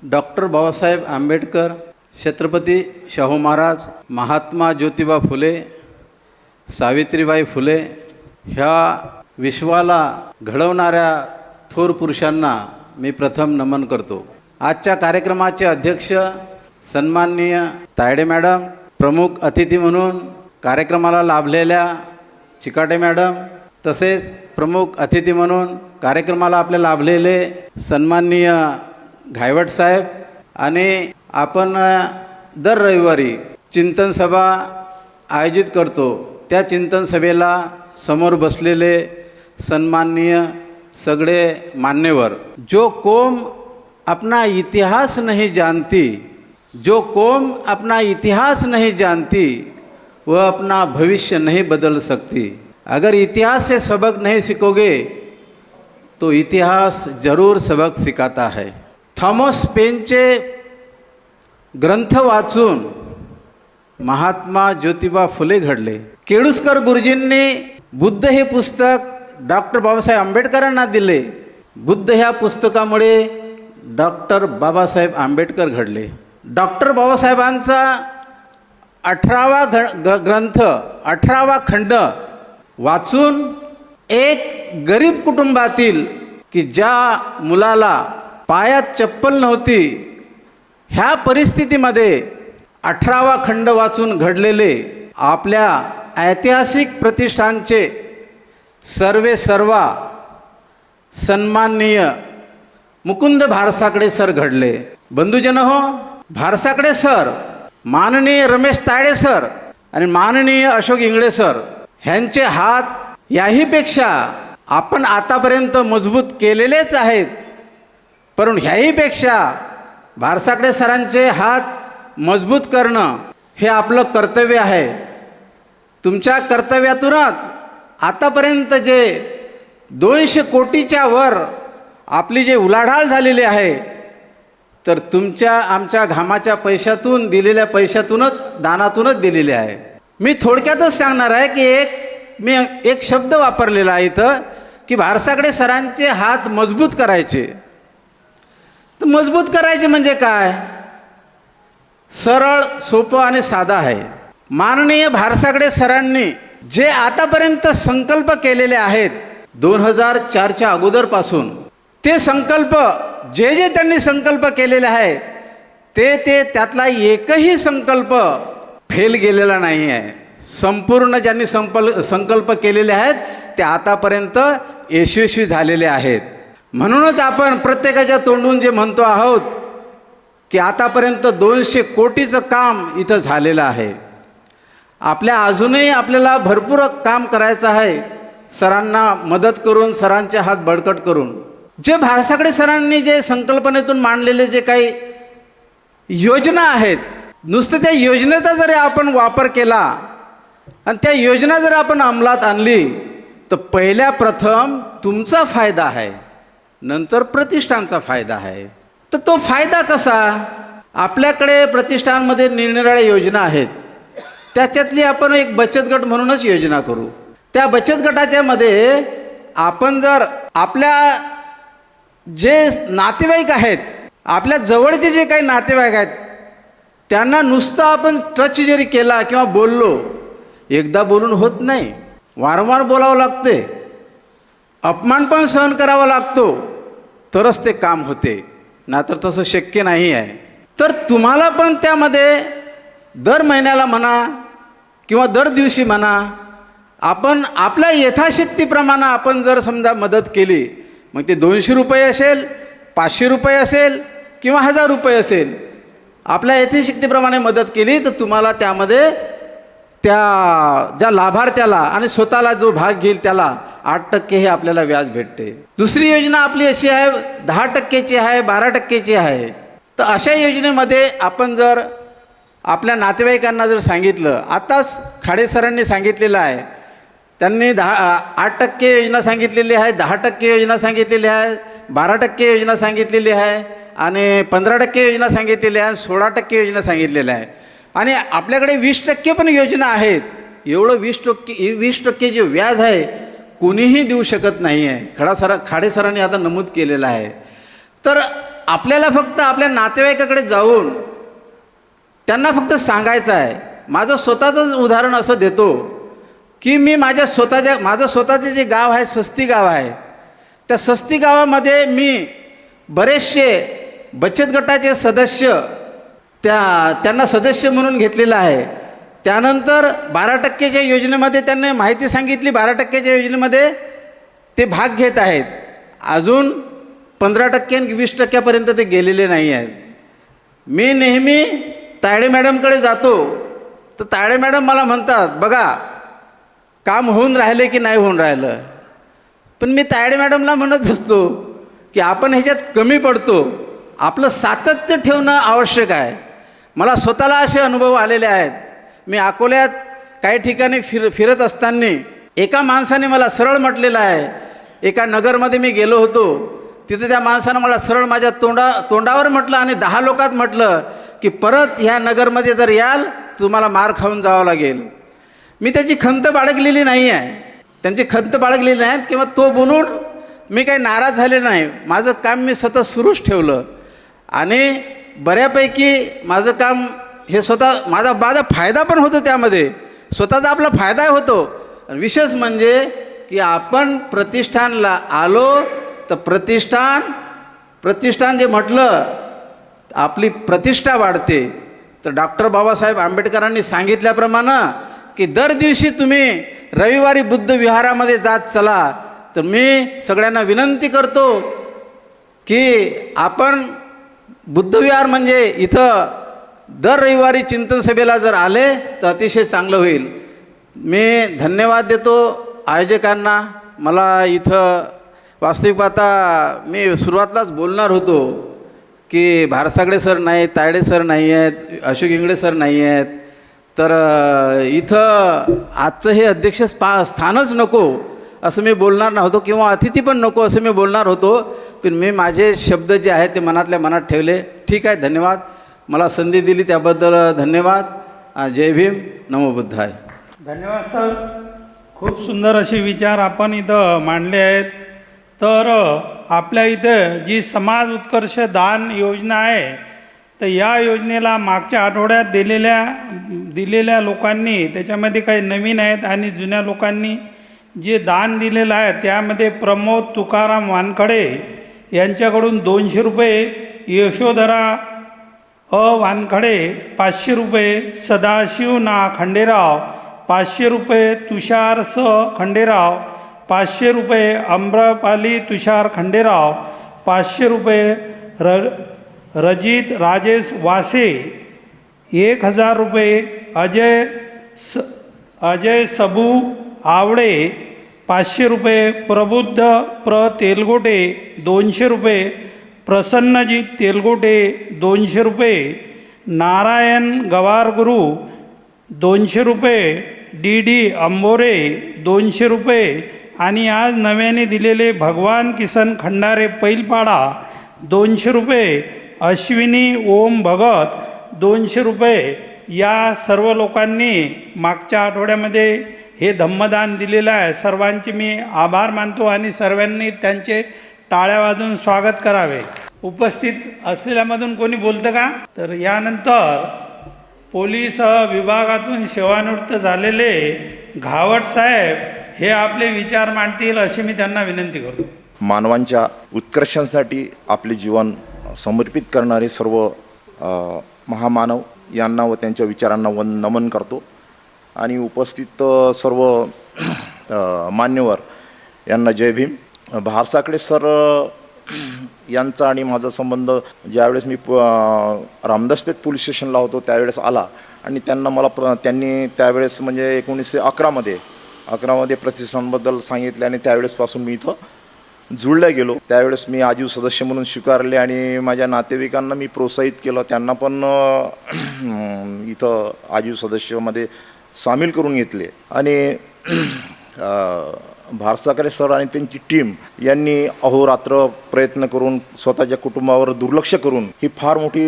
डॉक्टर बाबासाहेब आंबेडकर, छत्रपती शाहू महाराज, महात्मा ज्योतिबा फुले, सावित्रीबाई फुले ह्या विश्वाला घडवणाऱ्या थोर पुरुषांना मी प्रथम नमन करतो. आजच्या कार्यक्रमाचे अध्यक्ष सन्माननीय तायडे मॅडम, प्रमुख अतिथी म्हणून कार्यक्रमाला लाभलेल्या चिकाटे मॅडम, तसेच प्रमुख अतिथी म्हणून कार्यक्रमाला आपले लाभलेले सन्माननीय घायवट साहेब, आणि आपण दर रविवारी चिंतन सभा आयोजित करतो. त्या चिंतन सभेला समोर बसलेले सन्माननीय सगळे मान्यवर. जो कौम अपना इतिहास नहीं जानती, जो कौम अपना इतिहास नहीं जानती, वह अपना भविष्य नहीं बदल सकती. अगर इतिहास से सबक नहीं सीखोगे तो इतिहास जरूर सबक सिखाता है. थॉमस पेनचे ग्रंथ वाचून महात्मा ज्योतिबा फुले घडले. केळुस्कर गुरुजींनी बुद्ध हे पुस्तक डॉक्टर बाबासाहेब आंबेडकरांना दिले. बुद्ध ह्या पुस्तकामुळे डॉक्टर बाबासाहेब आंबेडकर घडले. डॉक्टर बाबासाहेबांचा 18वा ग्रंथ 18वा खंड वाचून एक गरीब कुटुंबातील की ज्या मुलाला पायात चप्पल नव्हती ह्या परिस्थितीमध्ये 18वा खंड वाचून घडलेले आपल्या ऐतिहासिक प्रतिष्ठानचे सर्वा सन्माननीय मुकुंद भारसाकडे सर घडले. बंधुजन हो, भारसाकडे सर, माननीय रमेश तायडे सर आणि माननीय अशोक इंगळे सर ह्यांचे हात याहीपेक्षा आपण आतापर्यंत मजबूत केलेलेच आहेत, परंतु ह्याहीपेक्षा भारसाकडे सरांचे हात मजबूत करणं हे आपलं कर्तव्य आहे. तुमच्या कर्तव्यातूनच आतापर्यंत जे 200 कोटीच्या वर आपली जे उलाढाल झालेली आहे, तर तुमच्या आमच्या घामाच्या पैशातून दिलेल्या पैशातूनच दानातूनच दिलेले आहे. मी थोडक्यातच सांगणार आहे की मी एक शब्द वापरलेला आहे इथं की भारसाकडे सरांचे हात मजबूत करायचे. तर मजबूत करायचे म्हणजे काय? सरळ, सोपं आणि साधा आहे. माननीय भारसाकडे सरांनी जे आतापर्यंत संकल्प केलेले आहेत 2004च्या अगोदरपासून, ते संकल्प जे त्यांनी संकल्प केलेले आहे ते त्यातला एकही संकल्प फेल गेलेला नाही आहे. संपूर्ण ज्यांनी संकल्प केलेले आहेत ते आतापर्यंत यशस्वी झालेले आहेत. म्हणूनच आपण प्रत्येकाच्या तोंडून जे म्हणतो आहोत की आतापर्यंत 200 कोटीचं काम इथं झालेलं आहे. अजूनही आपल्याला भरपूर काम करायचं आहे, सरांना मदत करून, सरांचे हात बळकट करून. जे भारसाकडे सरांनी जे संकल्पनेतून मांडलेले जे काही योजना आहेत, नुसतं त्या योजनेचा जरी आपण वापर केला आणि त्या योजना जर आपण अंमलात आणली तर पहिल्या प्रथम तुमचा फायदा आहे, नंतर प्रतिष्ठानचा फायदा आहे. तर तो फायदा कसा? आपल्याकडे प्रतिष्ठानमध्ये निरनिराळ्या योजना आहेत, त्याच्यातली आपण एक बचत गट म्हणूनच योजना करू. त्या बचत गटाच्या मध्ये आपण जर आपल्या जे नातेवाईक आहेत, आपल्या जवळचे जे काही नातेवाईक आहेत त्यांना नुसतं आपण टच जरी केला किंवा बोललो, एकदा बोलून होत नाही, वारंवार बोलावं लागते, अपमान पण सहन करावा लागतो, तरच ते काम होते, नाहीतर तसं शक्य नाही आहे. तर तुम्हाला पण त्यामध्ये दर महिन्याला म्हणा किंवा दर दिवशी म्हणा, आपण आपल्या यथाशक्तीप्रमाणे आपण जर समजा मदत केली, मग ते 200 रुपये असेल, 500 रुपये असेल किंवा 1000 रुपये असेल, आपल्या यथाशक्तीप्रमाणे मदत केली तर तुम्हाला त्यामध्ये त्या ज्या लाभार्थ्याला आणि स्वतःला जो भाग घेईल त्याला 8% हे आपल्याला व्याज भेटते. दुसरी योजना आपली अशी आहे, 10%ची आहे, 12%ची आहे. तर अशा योजनेमध्ये आपण जर आपल्या नातेवाईकांना जर सांगितलं, आताच खाडे सरांनी सांगितलेलं आहे, त्यांनी 8% योजना सांगितलेली आहे, 10% योजना सांगितलेली आहे, 12% योजना सांगितलेली आहे आणि 15% योजना सांगितलेली आहे, 16% योजना सांगितलेल्या आहे आणि आपल्याकडे 20% पण योजना आहेत. एवढं 20% जे व्याज आहे कोणीही देऊ शकत नाही आहे. खाडे सरांनी आता नमूद केलेलं आहे. तर आपल्याला फक्त आपल्या नातेवाईकाकडे जाऊन त्यांना फक्त सांगायचं आहे. माझं स्वतःचंच उदाहरण असं देतो की मी माझं स्वतःचे जे गाव आहे, सस्ती गाव आहे, त्या सस्ती गावामध्ये मी बरेचसे बचत गटाचे सदस्य त्यांना सदस्य म्हणून घेतलेलं आहे. त्यानंतर 12%च्या योजनेमध्ये त्यांनी माहिती सांगितली, 12%च्या योजनेमध्ये ते भाग घेत आहेत. अजून 15% आणि 20%पर्यंत ते गेलेले नाही आहेत. मी नेहमी तायडे मॅडमकडे जातो, तर तायडे मॅडम मला म्हणतात, बघा काम होऊन राहिले की नाही होऊन राहिलं. पण मी तायडे मॅडमला म्हणत असतो की आपण ह्याच्यात कमी पडतो, आपलं सातत्य ठेवणं आवश्यक आहे. मला स्वतःला असे अनुभव आलेले आहेत. मी अकोल्यात काही ठिकाणी फिरत असताना एका माणसाने मला सरळ म्हटलेलं आहे, एका नगरमध्ये मी गेलो होतो, तिथं त्या माणसानं मला सरळ माझ्या तोंडावर म्हटलं आणि 10 लोकात म्हटलं की परत ह्या नगरमध्ये जर याल तुम्हाला मार खाऊन जावं लागेल. मी त्याची खंत बाळगलेली नाही आहे, त्यांची खंत बाळगलेली नाही किंवा तो बोलून मी काही नाराज झाले नाही. माझं काम मी सतत सुरूच ठेवलं आणि बऱ्यापैकी माझं काम हे माझा फायदा पण होतो, त्यामध्ये स्वतःचा आपला फायदा होतो. विशेष म्हणजे की आपण प्रतिष्ठानला आलो तर प्रतिष्ठान जे म्हटलं आपली प्रतिष्ठा वाढते. तर डॉक्टर बाबासाहेब आंबेडकरांनी सांगितल्याप्रमाणे की दर दिवशी तुम्ही रविवारी बुद्ध विहारामध्ये जात चला. तर मी सगळ्यांना विनंती करतो की आपण बुद्धविहार म्हणजे इथं दर रविवारी चिंतन सभेला जर आले तर अतिशय चांगलं होईल. मी धन्यवाद देतो आयोजकांना. मला इथं वास्तविक पाहता मी सुरुवातलाच बोलणार होतो की भारसागडे सर नाही, तायडे सर नाही आहेत, अशोक इंगळे सर नाही आहेत, तर इथं आजचं हे अध्यक्ष स्थानच नको असं मी बोलणार नव्हतो किंवा अतिथी पण नको असं मी बोलणार होतो. पण मी माझे शब्द जे आहेत ते मनातल्या मनात ठेवले. ठीक आहे, धन्यवाद. मला संधी दिली त्याबद्दल धन्यवाद. जय भीम, नमो बुद्धाय. धन्यवाद सर. खूप सुंदर असे विचार आपण इथं मांडले आहेत. तर आपल्या इथं जी समाज उत्कर्ष दान योजना आहे, तर या योजनेला मागच्या आठवड्यात दिलेल्या लोकांनी त्याच्यामध्ये काही नवीन आहेत आणि जुन्या लोकांनी जे दान दिलेलं आहे त्यामध्ये प्रमोद तुकाराम वानखडे यांच्याकडून 200 रुपये, यशोधरा वानखडे 500 रुपये, सदाशिव खंडेराव 500 रुपये, तुषार खंडेराव 500 रुपये, अम्रपाली तुषार खंडेराव 500 रुपये, रजित राजेश वासे 1000 रुपये, अजय सबू आवडे 500 रुपये, प्रबुद्ध तेलगोटे 200 रुपये, प्रसन्नजीत तेलगोटे 200 रुपये, नारायण गवारगुरू 200 रुपये, डी अंबोरे 200 रुपये आणि आज नव्याने दिलेले भगवान किसन खंडारे पैलपाडा 200 रुपये, अश्विनी ओम भगत 200 रुपये. या सर्व लोकांनी मागच्या आठवड्यामध्ये हे धम्मदान दिलेलं आहे. सर्वांचे मी आभार मानतो आणि सर्वांनी त्यांचे टाळ्या वाजवून स्वागत करावे. उपस्थित असलेल्यामधून कोणी बोलतं का? तर यानंतर पोलीस विभागातून सेवानिवृत्त झालेले घावट साहेब हे आपले विचार मांडतील अशी मी त्यांना विनंती करतो. मानवांच्या उत्कर्षांसाठी आपले जीवन समर्पित करणारे सर्व महामानव यांना व त्यांच्या विचारांना नमन करतो आणि उपस्थित सर्व मान्यवर यांना जय भीम. भारसाकडे सर यांचा आणि माझा संबंध ज्यावेळेस मी रामदासपेठ पोलीस स्टेशनला होतो त्यावेळेस आला आणि त्यांनी त्यावेळेस म्हणजे 1911मध्ये प्रतिष्ठानबद्दल सांगितले आणि त्यावेळेसपासून मी इथं जुळल्या गेलो. त्यावेळेस मी आजीव सदस्य म्हणून स्वीकारले आणि माझ्या नातेवाईकांना मी प्रोत्साहित केलं, त्यांना पण इथं आजीव सदस्यामध्ये सामील करून घेतले आणि भारसाकडे सर आणि त्यांची टीम यांनी अहोरात्र प्रयत्न करून स्वतःच्या कुटुंबावर दुर्लक्ष करून ही फार मोठी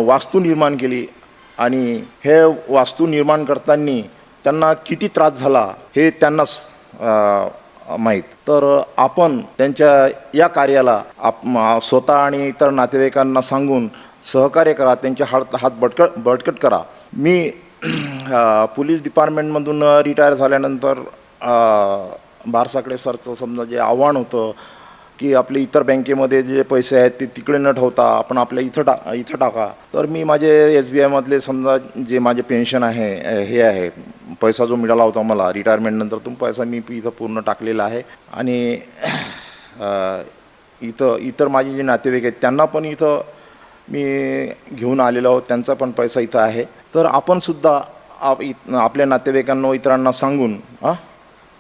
वास्तू निर्माण केली आणि हे वास्तू निर्माण करताना त्यांना किती त्रास झाला हे त्यांनाच माहीत. तर आपण त्यांच्या या कार्याला स्वतः आणि इतर नातेवाईकांना सांगून सहकार्य करा, त्यांचे हात बळकट करा. मी पोलीस डिपार्टमेंटमधून रिटायर झाल्यानंतर भारसाकडे सरचं समजा जे आव्हान होतं की आपले इतर बँकेमध्ये जे पैसे आहेत ते तिकडे न ठेवता आपण आपल्या इथं टाका. तर मी माझे SBIमधले समजा जे माझे पेन्शन आहे हे आहे पैसा जो मिळाला होता मला रिटायरमेंटनंतर तो पैसा मी इथं पूर्ण टाकलेला आहे आणि इतर माझे जे नातेवाईक आहेत त्यांना पण इथं मी घेऊन आलेलो आहोत, त्यांचा पण पैसा इथं आहे. तर आपणसुद्धा आपल्या नातेवाईकांना इतरांना सांगून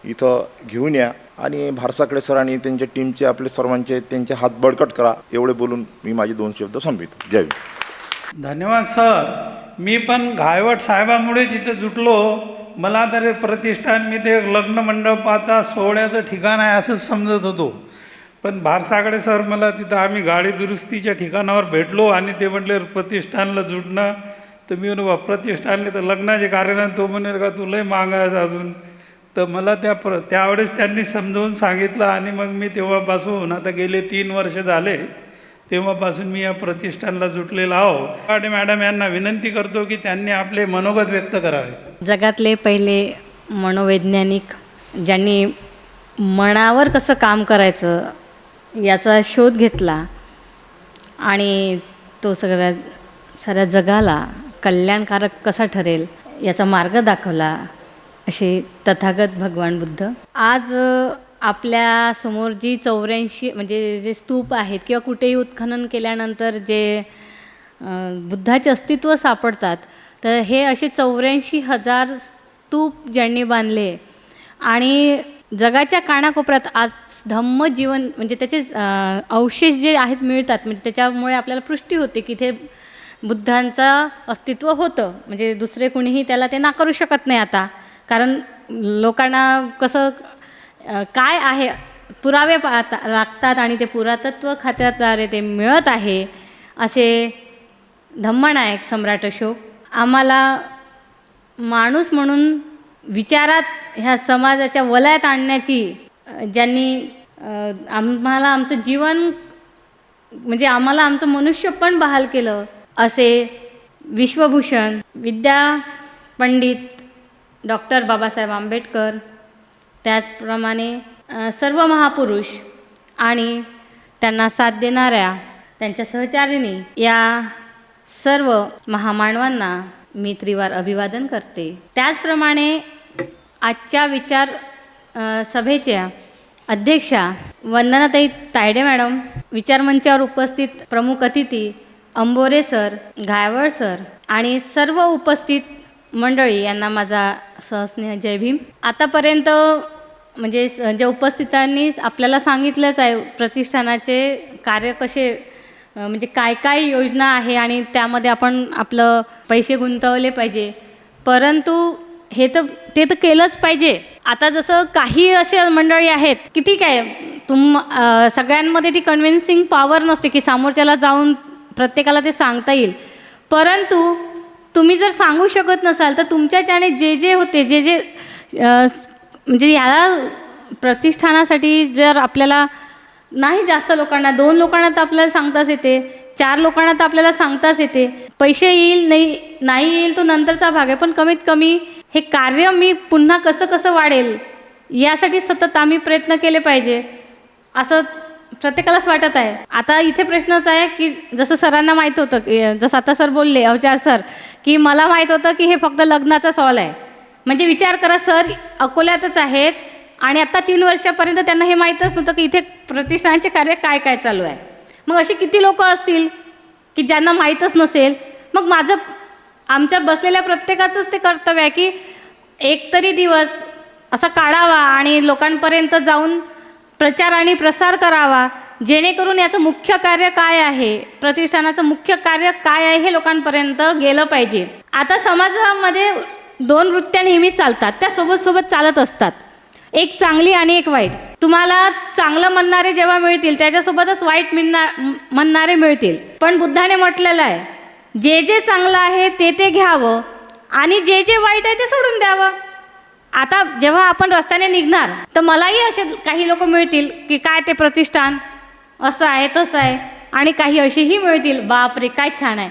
इथं घेऊन या आणि भारसाकडे सर आणि त्यांच्या टीमचे आपले सर्वांचे त्यांचे हात बळकट करा. एवढे बोलून मी माझे 2 शब्द संपवितो. जय हिंद. धन्यवाद सर. मी पण घायवट साहेबामुळेच इथं जुटलो. मला तर प्रतिष्ठान मी ते लग्न मंडपाचा सोहळ्याचं ठिकाण आहे असंच समजत होतो, पण भारसाकडे सर मला तिथं आम्ही गाडी दुरुस्तीच्या ठिकाणावर भेटलो आणि ते म्हटले प्रतिष्ठानला जुटणं. तर मी म्हणू प्रतिष्ठानले तर लग्नाचे कारण तो म्हणेल का तू लय मागायचं अजून. तर मला त्यावेळेस त्यांनी समजावून सांगितलं आणि मग मी तेव्हापासून आता गेले 3 वर्ष झाले तेव्हापासून मी या प्रतिष्ठानला जुटलेला आहो. आणि मॅडम यांना विनंती करतो की त्यांनी आपले मनोगत व्यक्त करावे. जगातले पहिले मनोवैज्ञानिक ज्यांनी मनावर कसं काम करायचं याचा शोध घेतला आणि तो साऱ्या जगाला कल्याणकारक कसा ठरेल याचा मार्ग दाखवला असे तथागत भगवान बुद्ध. आज आपल्या समोर जी 84 म्हणजे जे स्तूप आहेत किंवा कुठेही उत्खनन केल्यानंतर जे बुद्धाचे अस्तित्व सापडतात, तर हे असे 84,000 स्तूप ज्यांनी बांधले आणि जगाच्या कानाकोपऱ्यात आज धम्म जीवन म्हणजे त्याचे अवशेष जे आहेत मिळतात. म्हणजे त्याच्यामुळे आपल्याला पुष्टी होते की ते बुद्धांचं अस्तित्व होतं. म्हणजे दुसरे कोणीही त्याला ते नाकारू शकत नाही आता, कारण लोकांना कसं काय आहे पुरावे लागतात आणि ते पुरातत्व खात्याद्वारे ते मिळत आहे. असे धम्मनायक सम्राट अशोक आम्हाला माणूस म्हणून विचारात ह्या समाजाच्या वलयात आणण्याची ज्यांनी आम्हाला आमचं जीवन म्हणजे आम्हाला आमचं मनुष्य पण बहाल केलं असे विश्वभूषण विद्या पंडित डॉक्टर बाबासाहेब आंबेडकर, त्याचप्रमाणे सर्व महापुरुष आणि त्यांना साथ देणाऱ्या त्यांच्या सहचारिणी या सर्व महामानवांना मी त्रिवार अभिवादन करते. त्याचप्रमाणे आजच्या विचार सभेच्या अध्यक्षा वंदनाताई तायडे मॅडम, विचारमंचावर उपस्थित प्रमुख अतिथी अंबोरे सर, घायवळ सर आणि सर्व उपस्थित मंडळी यांना माझा सहस्नेह जय भीम. आतापर्यंत म्हणजे ज्या उपस्थितांनी आपल्याला सांगितलंच आहे प्रतिष्ठानाचे कार्य कसे म्हणजे काय काय योजना आहे आणि त्यामध्ये आपण आपलं पैसे गुंतवले पाहिजे, परंतु ते तर केलंच पाहिजे. आता जसं काही असे मंडळी आहेत की ठीक आहे सगळ्यांमध्ये ती कन्व्हिन्सिंग पॉवर नसते की समोरच्याला जाऊन प्रत्येकाला ते सांगता येईल, परंतु तुम्ही जर सांगू शकत नसाल तर तुमच्याच्याने जे होते जे म्हणजे ह्या प्रतिष्ठानासाठी जर आपल्याला नाही जास्त लोकांना 2 लोकांना तर आपल्याला सांगताच येते 4 लोकांना तर आपल्याला सांगताच येते. पैसे येईल नाही येईल तो नंतरचा भाग आहे, पण कमीत कमी हे कार्य मी पुन्हा कसं वाढेल यासाठी सतत आम्ही प्रयत्न केले पाहिजे असं प्रत्येकालाच वाटत आहे. आता इथे प्रश्नच आहे की जसं सरांना माहीत होतं की जसं आता सर बोलले अवचार सर की मला माहीत होतं की हे फक्त लग्नाचा सवाल आहे. म्हणजे विचार करा, सर अकोल्यातच आहेत आणि आता 3 वर्षापर्यंत त्यांना हे माहीतच नव्हतं की इथे प्रतिष्ठानचे कार्य काय चालू आहे. मग अशी किती लोक असतील की ज्यांना माहीतच नसेल. मग आमच्या बसलेल्या प्रत्येकाचंच ते कर्तव्य आहे की एकतरी दिवस असा काढावा आणि लोकांपर्यंत जाऊन प्रचार आणि प्रसार करावा, जेणेकरून याचं मुख्य कार्य काय आहे, प्रतिष्ठानाचं मुख्य कार्य काय आहे हे लोकांपर्यंत गेलं पाहिजे. आता समाजामध्ये 2 वृत्त्या नेहमी चालतात, त्या सोबत चालत असतात, एक चांगली आणि एक वाईट. तुम्हाला चांगलं म्हणणारे जेव्हा मिळतील त्याच्यासोबतच वाईट म्हणणारे मिळतील. पण बुद्धाने म्हटलेलं आहे जे चांगलं आहे ते घ्यावं आणि जे वाईट आहे ते सोडून द्यावं. आता जेव्हा आपण रस्त्याने निघणार तर मलाही असे काही लोक मिळतील की काय ते प्रतिष्ठान असं आहे तसं आहे, आणि काही असेही मिळतील बापरे काय छान आहे.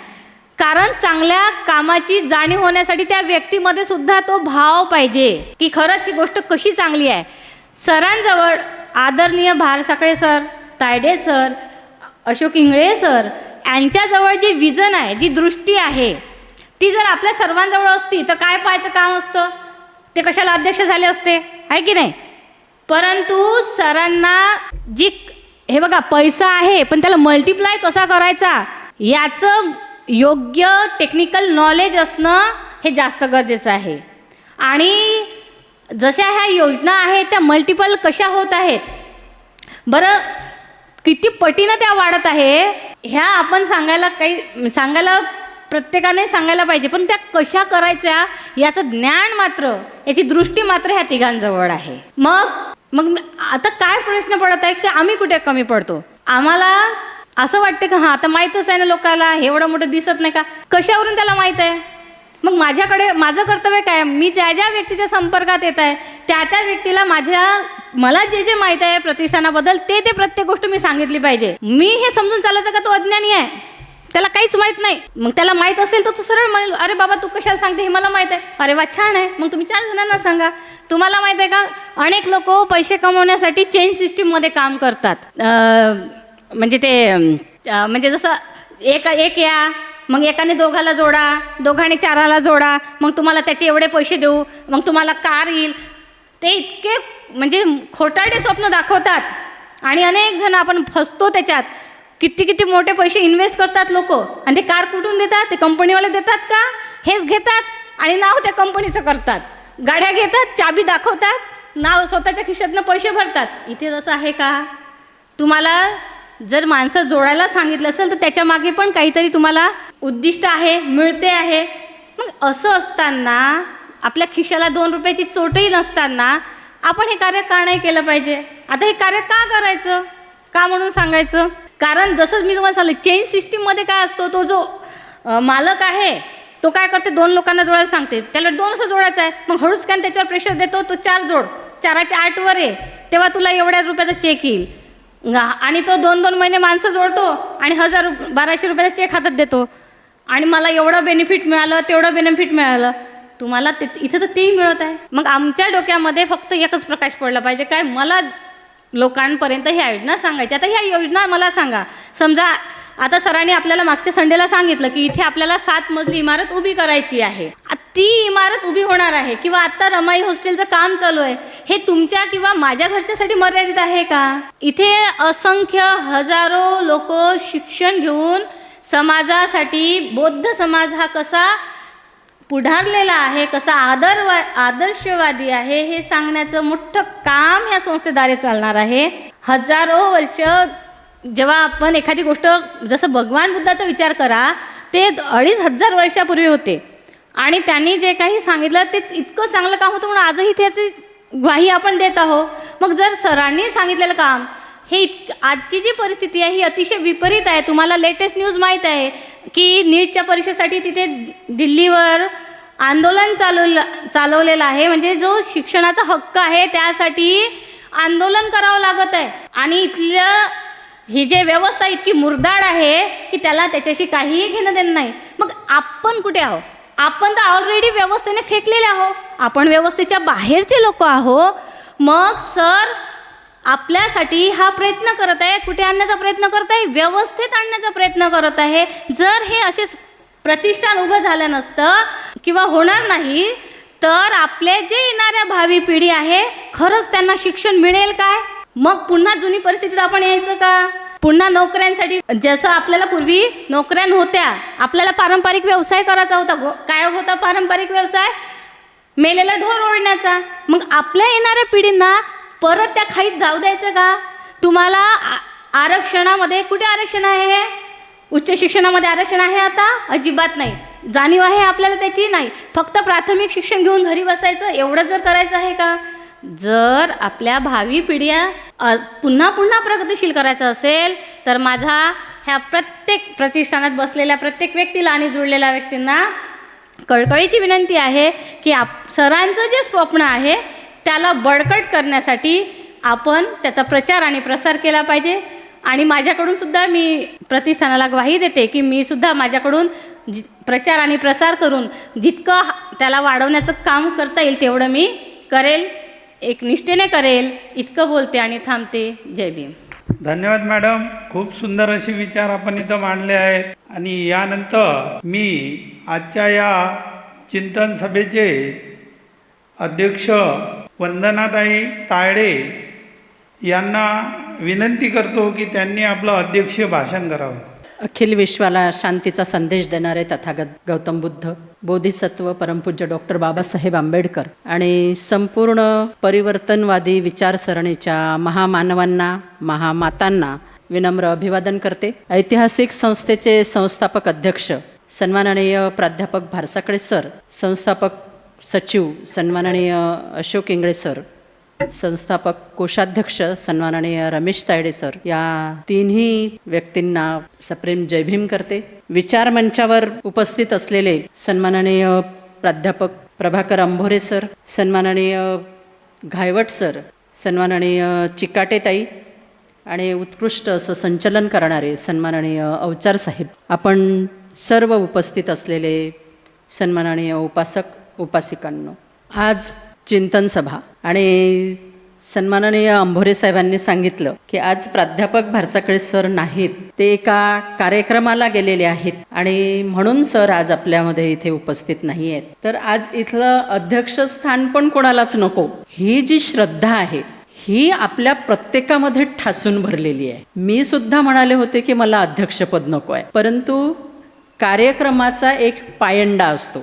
कारण चांगल्या कामाची जाणीव होण्यासाठी त्या व्यक्तीमध्ये सुद्धा तो भाव पाहिजे की खरंच ही गोष्ट कशी चांगली आहे. सरांजवळ आदरणीय Bharsakale sir, Tayade sir, Ashok Ingale sir यांच्याजवळ जी विजन आहे, जी दृष्टी आहे, ती जर आपल्या सर्वांजवळ असती तर काय पाहायचं काम असतं, ते कशाला अध्यक्ष झाले असते, आहे की नाही. परंतु सरांना जी हे बघा पैसा आहे पण त्याला मल्टिप्लाय कसा करायचा याचं योग्य टेक्निकल नॉलेज असणं हे जास्त गरजेचं आहे. आणि जशा ह्या योजना आहेत त्या मल्टिपल कशा होत आहेत, बरं किती पटीनं त्या वाढत आहे ह्या आपण सांगायला प्रत्येकाने सांगायला पाहिजे. पण त्या कशा करायच्या याचं ज्ञान मात्र, याची दृष्टी मात्र ह्या तिघांजवळ आहे. मग आता काय प्रश्न पडत आहे की आम्ही कुठे कमी पडतो. आम्हाला असं वाटतं की हां आता माहीतच आहे ना लोकांना, हे एवढं मोठं दिसत नाही का, कशावरून त्याला माहीत आहे. मग माझं कर्तव्य काय, मी ज्या व्यक्तीच्या संपर्कात येत आहे त्या व्यक्तीला मला जे माहीत आहे प्रतिष्ठानाबद्दल ते प्रत्येक गोष्ट मी सांगितली पाहिजे. मी हे समजून चालायचं का तो अज्ञानी आहे, त्याला काहीच माहीत नाही. मग त्याला माहीत असेल तर तो सरळ म्हणेल अरे बाबा तू कशाला सांगते, हे मला माहीत आहे. अरे वा छान आहे, मग तुम्ही 4 जणांना सांगा. तुम्हाला माहीत आहे का अनेक लोक पैसे कमवण्यासाठी चेन सिस्टीममध्ये काम करतात. म्हणजे जसं एक या, मग एकाने 2घाला जोडा, 2घाने 4ला जोडा, मग तुम्हाला त्याचे एवढे पैसे देऊ, मग तुम्हाला कार येईल. ते इतके म्हणजे खोटारडे स्वप्न दाखवतात आणि अनेक जण आपण फसतो त्याच्यात. किती मोठे पैसे इन्व्हेस्ट करतात लोक आणि ते कार कुठून देतात, ते कंपनीवाले देतात का, हेच घेतात आणि नाव त्या कंपनीचं करतात. गाड्या घेतात, चाबी दाखवतात, नाव स्वतःच्या खिशातनं पैसे भरतात. इथे तसं आहे का. तुम्हाला जर माणसं जोडायला सांगितलं असेल तर त्याच्या मागे पण काहीतरी तुम्हाला उद्दिष्ट आहे, मिळते आहे. मग असं असताना आपल्या खिशाला 2 रुपयाची चोटही नसताना आपण हे कार्य का नाही केलं पाहिजे. आता हे कार्य का करायचं, का म्हणून सांगायचं. कारण जसं मी तुम्हाला सांगितलं चेन सिस्टीममध्ये काय असतो, तो जो मालक आहे तो काय करते, 2 लोकांना जोडायला सांगते, त्याला 2 असं जोडायचं आहे. मग हळूच काय त्याच्यावर प्रेशर देतो, तो 4 जोड, 4च्या 8 वर आहे तेव्हा तुला एवढ्या रुपयाचा चेक येईल. आणि तो 2-2 महिने माणसं जोडतो आणि 1200 रुपयाचा चेक हातात देतो आणि मला एवढं बेनिफिट मिळालं, तेवढं बेनिफिट मिळालं. तुम्हाला इथं तर तेही मिळत आहे. मग आमच्या डोक्यामध्ये फक्त एकच प्रकाश पडला पाहिजे, काय मला लोकांपर्यंत ह्या योजना सांगायच्या. आता ह्या योजना मला सांगा, समजा आता सरांनी आपल्याला मागच्या संडेला सांगितलं की इथे आपल्याला 7 मजली इमारत उभी करायची आहे. ती इमारत उभी होणार आहे किंवा आत्ता रमाई हॉस्टेलचं काम चालू आहे, हे तुमच्या किंवा माझ्या घरच्यासाठी मर्यादित आहे का. इथे असंख्य हजारो लोक शिक्षण घेऊन समाजासाठी बौद्ध समाज हा कसा पुढारलेला आहे, कसा आदर्शवादी आहे हे सांगण्याचं मोठं काम ह्या संस्थेद्वारे चालणार आहे. हजारो वर्ष जेव्हा आपण एखादी गोष्ट, जसं भगवान बुद्धाचा विचार करा, ते 2500 वर्षापूर्वी होते आणि त्यांनी जे काही सांगितलं ते इतकं चांगलं काम होतं म्हणून आजही त्याची ग्वाही आपण देत आहोत. मग जर सरांनी सांगितलेलं काम हे आजची जी परिस्थिती आहे ही अतिशय विपरीत आहे. तुम्हाला लेटेस्ट न्यूज माहीत आहे की नीटच्या परीक्षेसाठी तिथे दिल्लीवर आंदोलन चालवलेलं आहे. म्हणजे जो शिक्षणाचा हक्क आहे त्यासाठी आंदोलन करावं लागत आहे आणि इथल्या ही जे व्यवस्था इतकी मुरदाड आहे की त्याला त्याच्याशी काहीही घेणं देणं नाही. मग आपण कुठे आहो? आपण तर ऑलरेडी व्यवस्थेने फेकलेले आहो. आपण व्यवस्थेच्या बाहेरचे लोक आहो. मग सर आपल्यासाठी हा प्रयत्न करत आहे. कुठे आणण्याचा प्रयत्न करत आहे? व्यवस्थेत आणण्याचा प्रयत्न करत आहे. जर हे असे प्रतिष्ठान उभं झालं नसतं किंवा होणार नाही तर आपले जे येणाऱ्या भावी पिढी आहे खरंच त्यांना शिक्षण मिळेल काय? मग पुन्हा जुनी परिस्थितीत आपण यायचं का? पुन्हा नोकऱ्यांसाठी जसं आपल्याला पूर्वी नोकऱ्या होत्या, आपल्याला पारंपरिक व्यवसाय करायचा होता. काय होता पारंपरिक व्यवसाय? मेलेला ढोर ओढण्याचा. मग आपल्या येणाऱ्या पिढींना परत त्या खाईत जाऊ द्यायचं का? तुम्हाला आरक्षणामध्ये कुठे आरक्षण आहे? हे उच्च शिक्षणामध्ये आरक्षण आहे आता? अजिबात नाही. जाणीव आहे आपल्याला त्याची? नाही. फक्त प्राथमिक शिक्षण घेऊन घरी बसायचं एवढंच जर करायचं आहे का? जर आपल्या भावी पिढ्या पुन्हा पुन्हा प्रगतिशील करायचं असेल तर माझा ह्या प्रत्येक प्रतिष्ठानात बसलेल्या प्रत्येक व्यक्तीला आणि जुळलेल्या व्यक्तींना कळकळीची विनंती आहे की सरांचं जे स्वप्न आहे त्याला बळकट करण्यासाठी आपण त्याचा प्रचार आणि प्रसार केला पाहिजे. आणि माझ्याकडून सुद्धा मी प्रतिष्ठानाला ग्वाही देते की मी सुद्धा माझ्याकडून प्रचार आणि प्रसार करून जितकं त्याला वाढवण्याचं काम करता येईल तेवढं मी करेल, एक निष्ठेने करेल. इतकं बोलते आणि थांबते. जय भीम. धन्यवाद मॅडम. खूप सुंदर असे विचार आपण इथं मांडले आहेत. आणि यानंतर मी आजच्या या चिंतन सभेचे अध्यक्ष वंदनाताई तायडे यांना विनंती करतो की त्यांनी आपलं अध्यक्षीय भाषण करावं. अखिल विश्वाला शांतीचा संदेश देणारे तथागत गौतम बुद्ध, बोधिसत्व परमपूज्य डॉक्टर बाबासाहेब आंबेडकर आणि संपूर्ण परिवर्तनवादी विचारसरणीच्या महामानवांना, महामातांना विनम्र अभिवादन करते. ऐतिहासिक संस्थेचे संस्थापक अध्यक्ष सन्माननीय प्राध्यापक भारसाकडे सर, संस्थापक सचिव सन्माननीय अशोक इंगळे सर, संस्थापक कोषाध्यक्ष सन्माननीय रमेश तायडे सर, या तिन्ही व्यक्तींना सप्रेम जय भीम करते. विचार मंचावर उपस्थित असलेले सन्माननीय प्राध्यापक प्रभाकर अंभोरे सर, सन्माननीय घायवट सर, सन्माननीय चिकाटेताई आणि उत्कृष्ट असं संचलन करणारे सन्माननीय अवचार साहेब, आपण सर्व उपस्थित असलेले सन्माननीय उपासक उपासिकांनो, आज चिंतन सभा आणि सन्माननीय अंभोरे साहेबांनी सांगितलं की आज प्राध्यापक भारसाकडे सर नाहीत, ते एका कार्यक्रमाला गेलेले आहेत आणि म्हणून सर आज आपल्यामध्ये इथे उपस्थित नाही आहेत. तर आज इथलं अध्यक्षस्थान पण कोणालाच नको, ही जी श्रद्धा आहे ही आपल्या प्रत्येकामध्ये ठासून भरलेली आहे. मी सुद्धा म्हणाले होते की मला अध्यक्षपद नको आहे, परंतु कार्यक्रमाचा एक पायंडा असतो.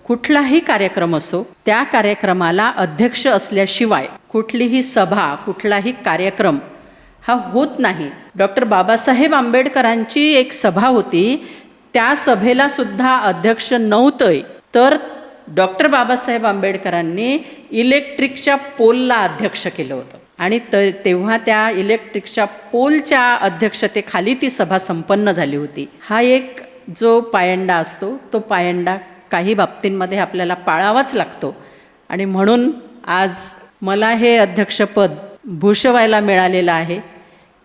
कुठलाही कार्यक्रम असो, त्या कार्यक्रमाला अध्यक्ष असल्याशिवाय कुठलीही सभा, कुठलाही कार्यक्रम हा होत नाही. डॉक्टर बाबासाहेब आंबेडकरांची एक सभा होती, त्या सभेला सुद्धा अध्यक्ष नव्हतंय, तर डॉक्टर बाबासाहेब आंबेडकरांनी इलेक्ट्रिकच्या पोलला अध्यक्ष केलं होतं आणि तेव्हा त्या इलेक्ट्रिकच्या पोलच्या अध्यक्षतेखाली ती सभा संपन्न झाली होती. हा एक जो पायंडा असतो, तो पायंडा काही बाबतींमध्ये आपल्याला पाळावाच लागतो आणि म्हणून आज मला हे अध्यक्षपद भूषवायला मिळालेलं आहे.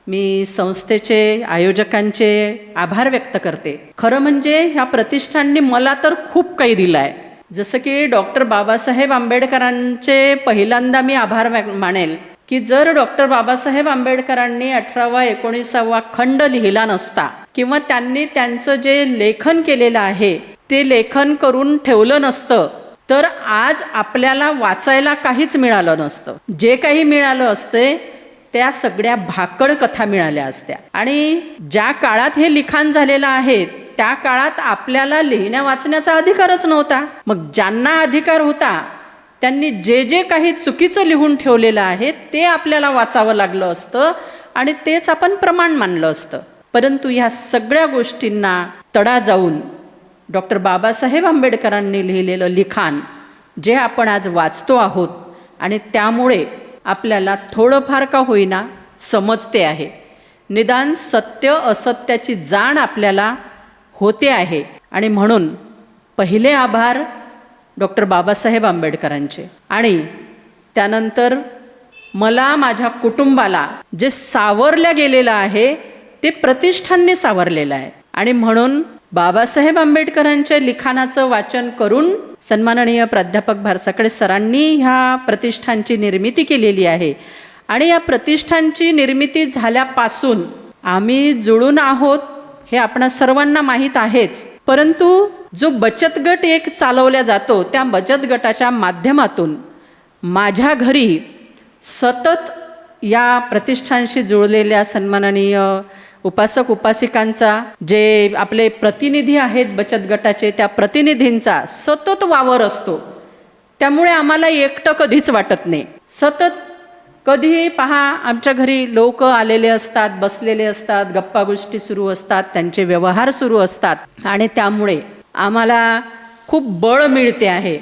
मी संस्थेचे आयोजकांचे आभार व्यक्त करते. खरं म्हणजे ह्या प्रतिष्ठानने मला तर खूप काही दिलं आहे. जसं की डॉक्टर बाबासाहेब आंबेडकरांचे पहिल्यांदा मी आभार मानेल की जर डॉक्टर बाबासाहेब आंबेडकरांनी 18वा 19वा खंड लिहिला नसता किंवा त्यांनी त्यांचं जे लेखन केलेलं आहे ते लेखन करून ठेवलं नसतं तर आज आपल्याला वाचायला काहीच मिळालं नसतं. जे काही मिळालं असते त्या सगळ्या भाकड कथा मिळाल्या असत्या. आणि ज्या काळात हे लिखाण झालेलं आहे त्या काळात आपल्याला लिहिण्या वाचण्याचा अधिकारच नव्हता. मग ज्यांना अधिकार होता त्यांनी जे जे काही चुकीचं लिहून ठेवलेलं आहे ते आपल्याला वाचावं लागलं असतं आणि तेच आपण प्रमाण मानलं असतं. परंतु ह्या सगळ्या गोष्टींना तडा जाऊन डॉक्टर बाबासाहेब आंबेडकरांनी लिहिलेलं लिखाण जे आपण आज वाचतो आहोत आणि त्यामुळे आपल्याला थोडंफार का होईना समजते आहे. निदान सत्य असत्याची जाण आपल्याला होते आहे आणि म्हणून पहिले आभार डॉक्टर बाबासाहेब आंबेडकरांचे आणि त्यानंतर मला, माझ्या कुटुंबाला जे सावरल्या गेलेलं आहे ते प्रतिष्ठानने सावरलेलं आहे. आणि म्हणून बाबासाहेब आंबेडकरांच्या लिखाणाचं वाचन करून सन्माननीय प्राध्यापक भारसाकडे सरांनी ह्या प्रतिष्ठानची निर्मिती केलेली आहे. आणि या प्रतिष्ठानची निर्मिती झाल्यापासून आम्ही जुळून आहोत हे आपणा सर्वांना माहीत आहेच. परंतु जो बचत गट एक चालवला जातो, त्या बचत गटाच्या माध्यमातून माझ्या घरी सतत या प्रतिष्ठानशी जुळलेल्या सन्माननीय उपासक उपासिकांचा, जे आपले प्रतिनिधी आहेत बचत गटाचे, त्या प्रतिनिधींचा सतत वावर असतो. त्यामुळे आम्हाला एकटं कधीच वाटत नाही. सतत कधीही पहा आमच्या घरी लोक आलेले असतात, बसलेले असतात, गप्पा गोष्टी सुरू असतात, त्यांचे व्यवहार सुरू असतात आणि त्यामुळे आम्हाला खूप बळ मिळते आहे.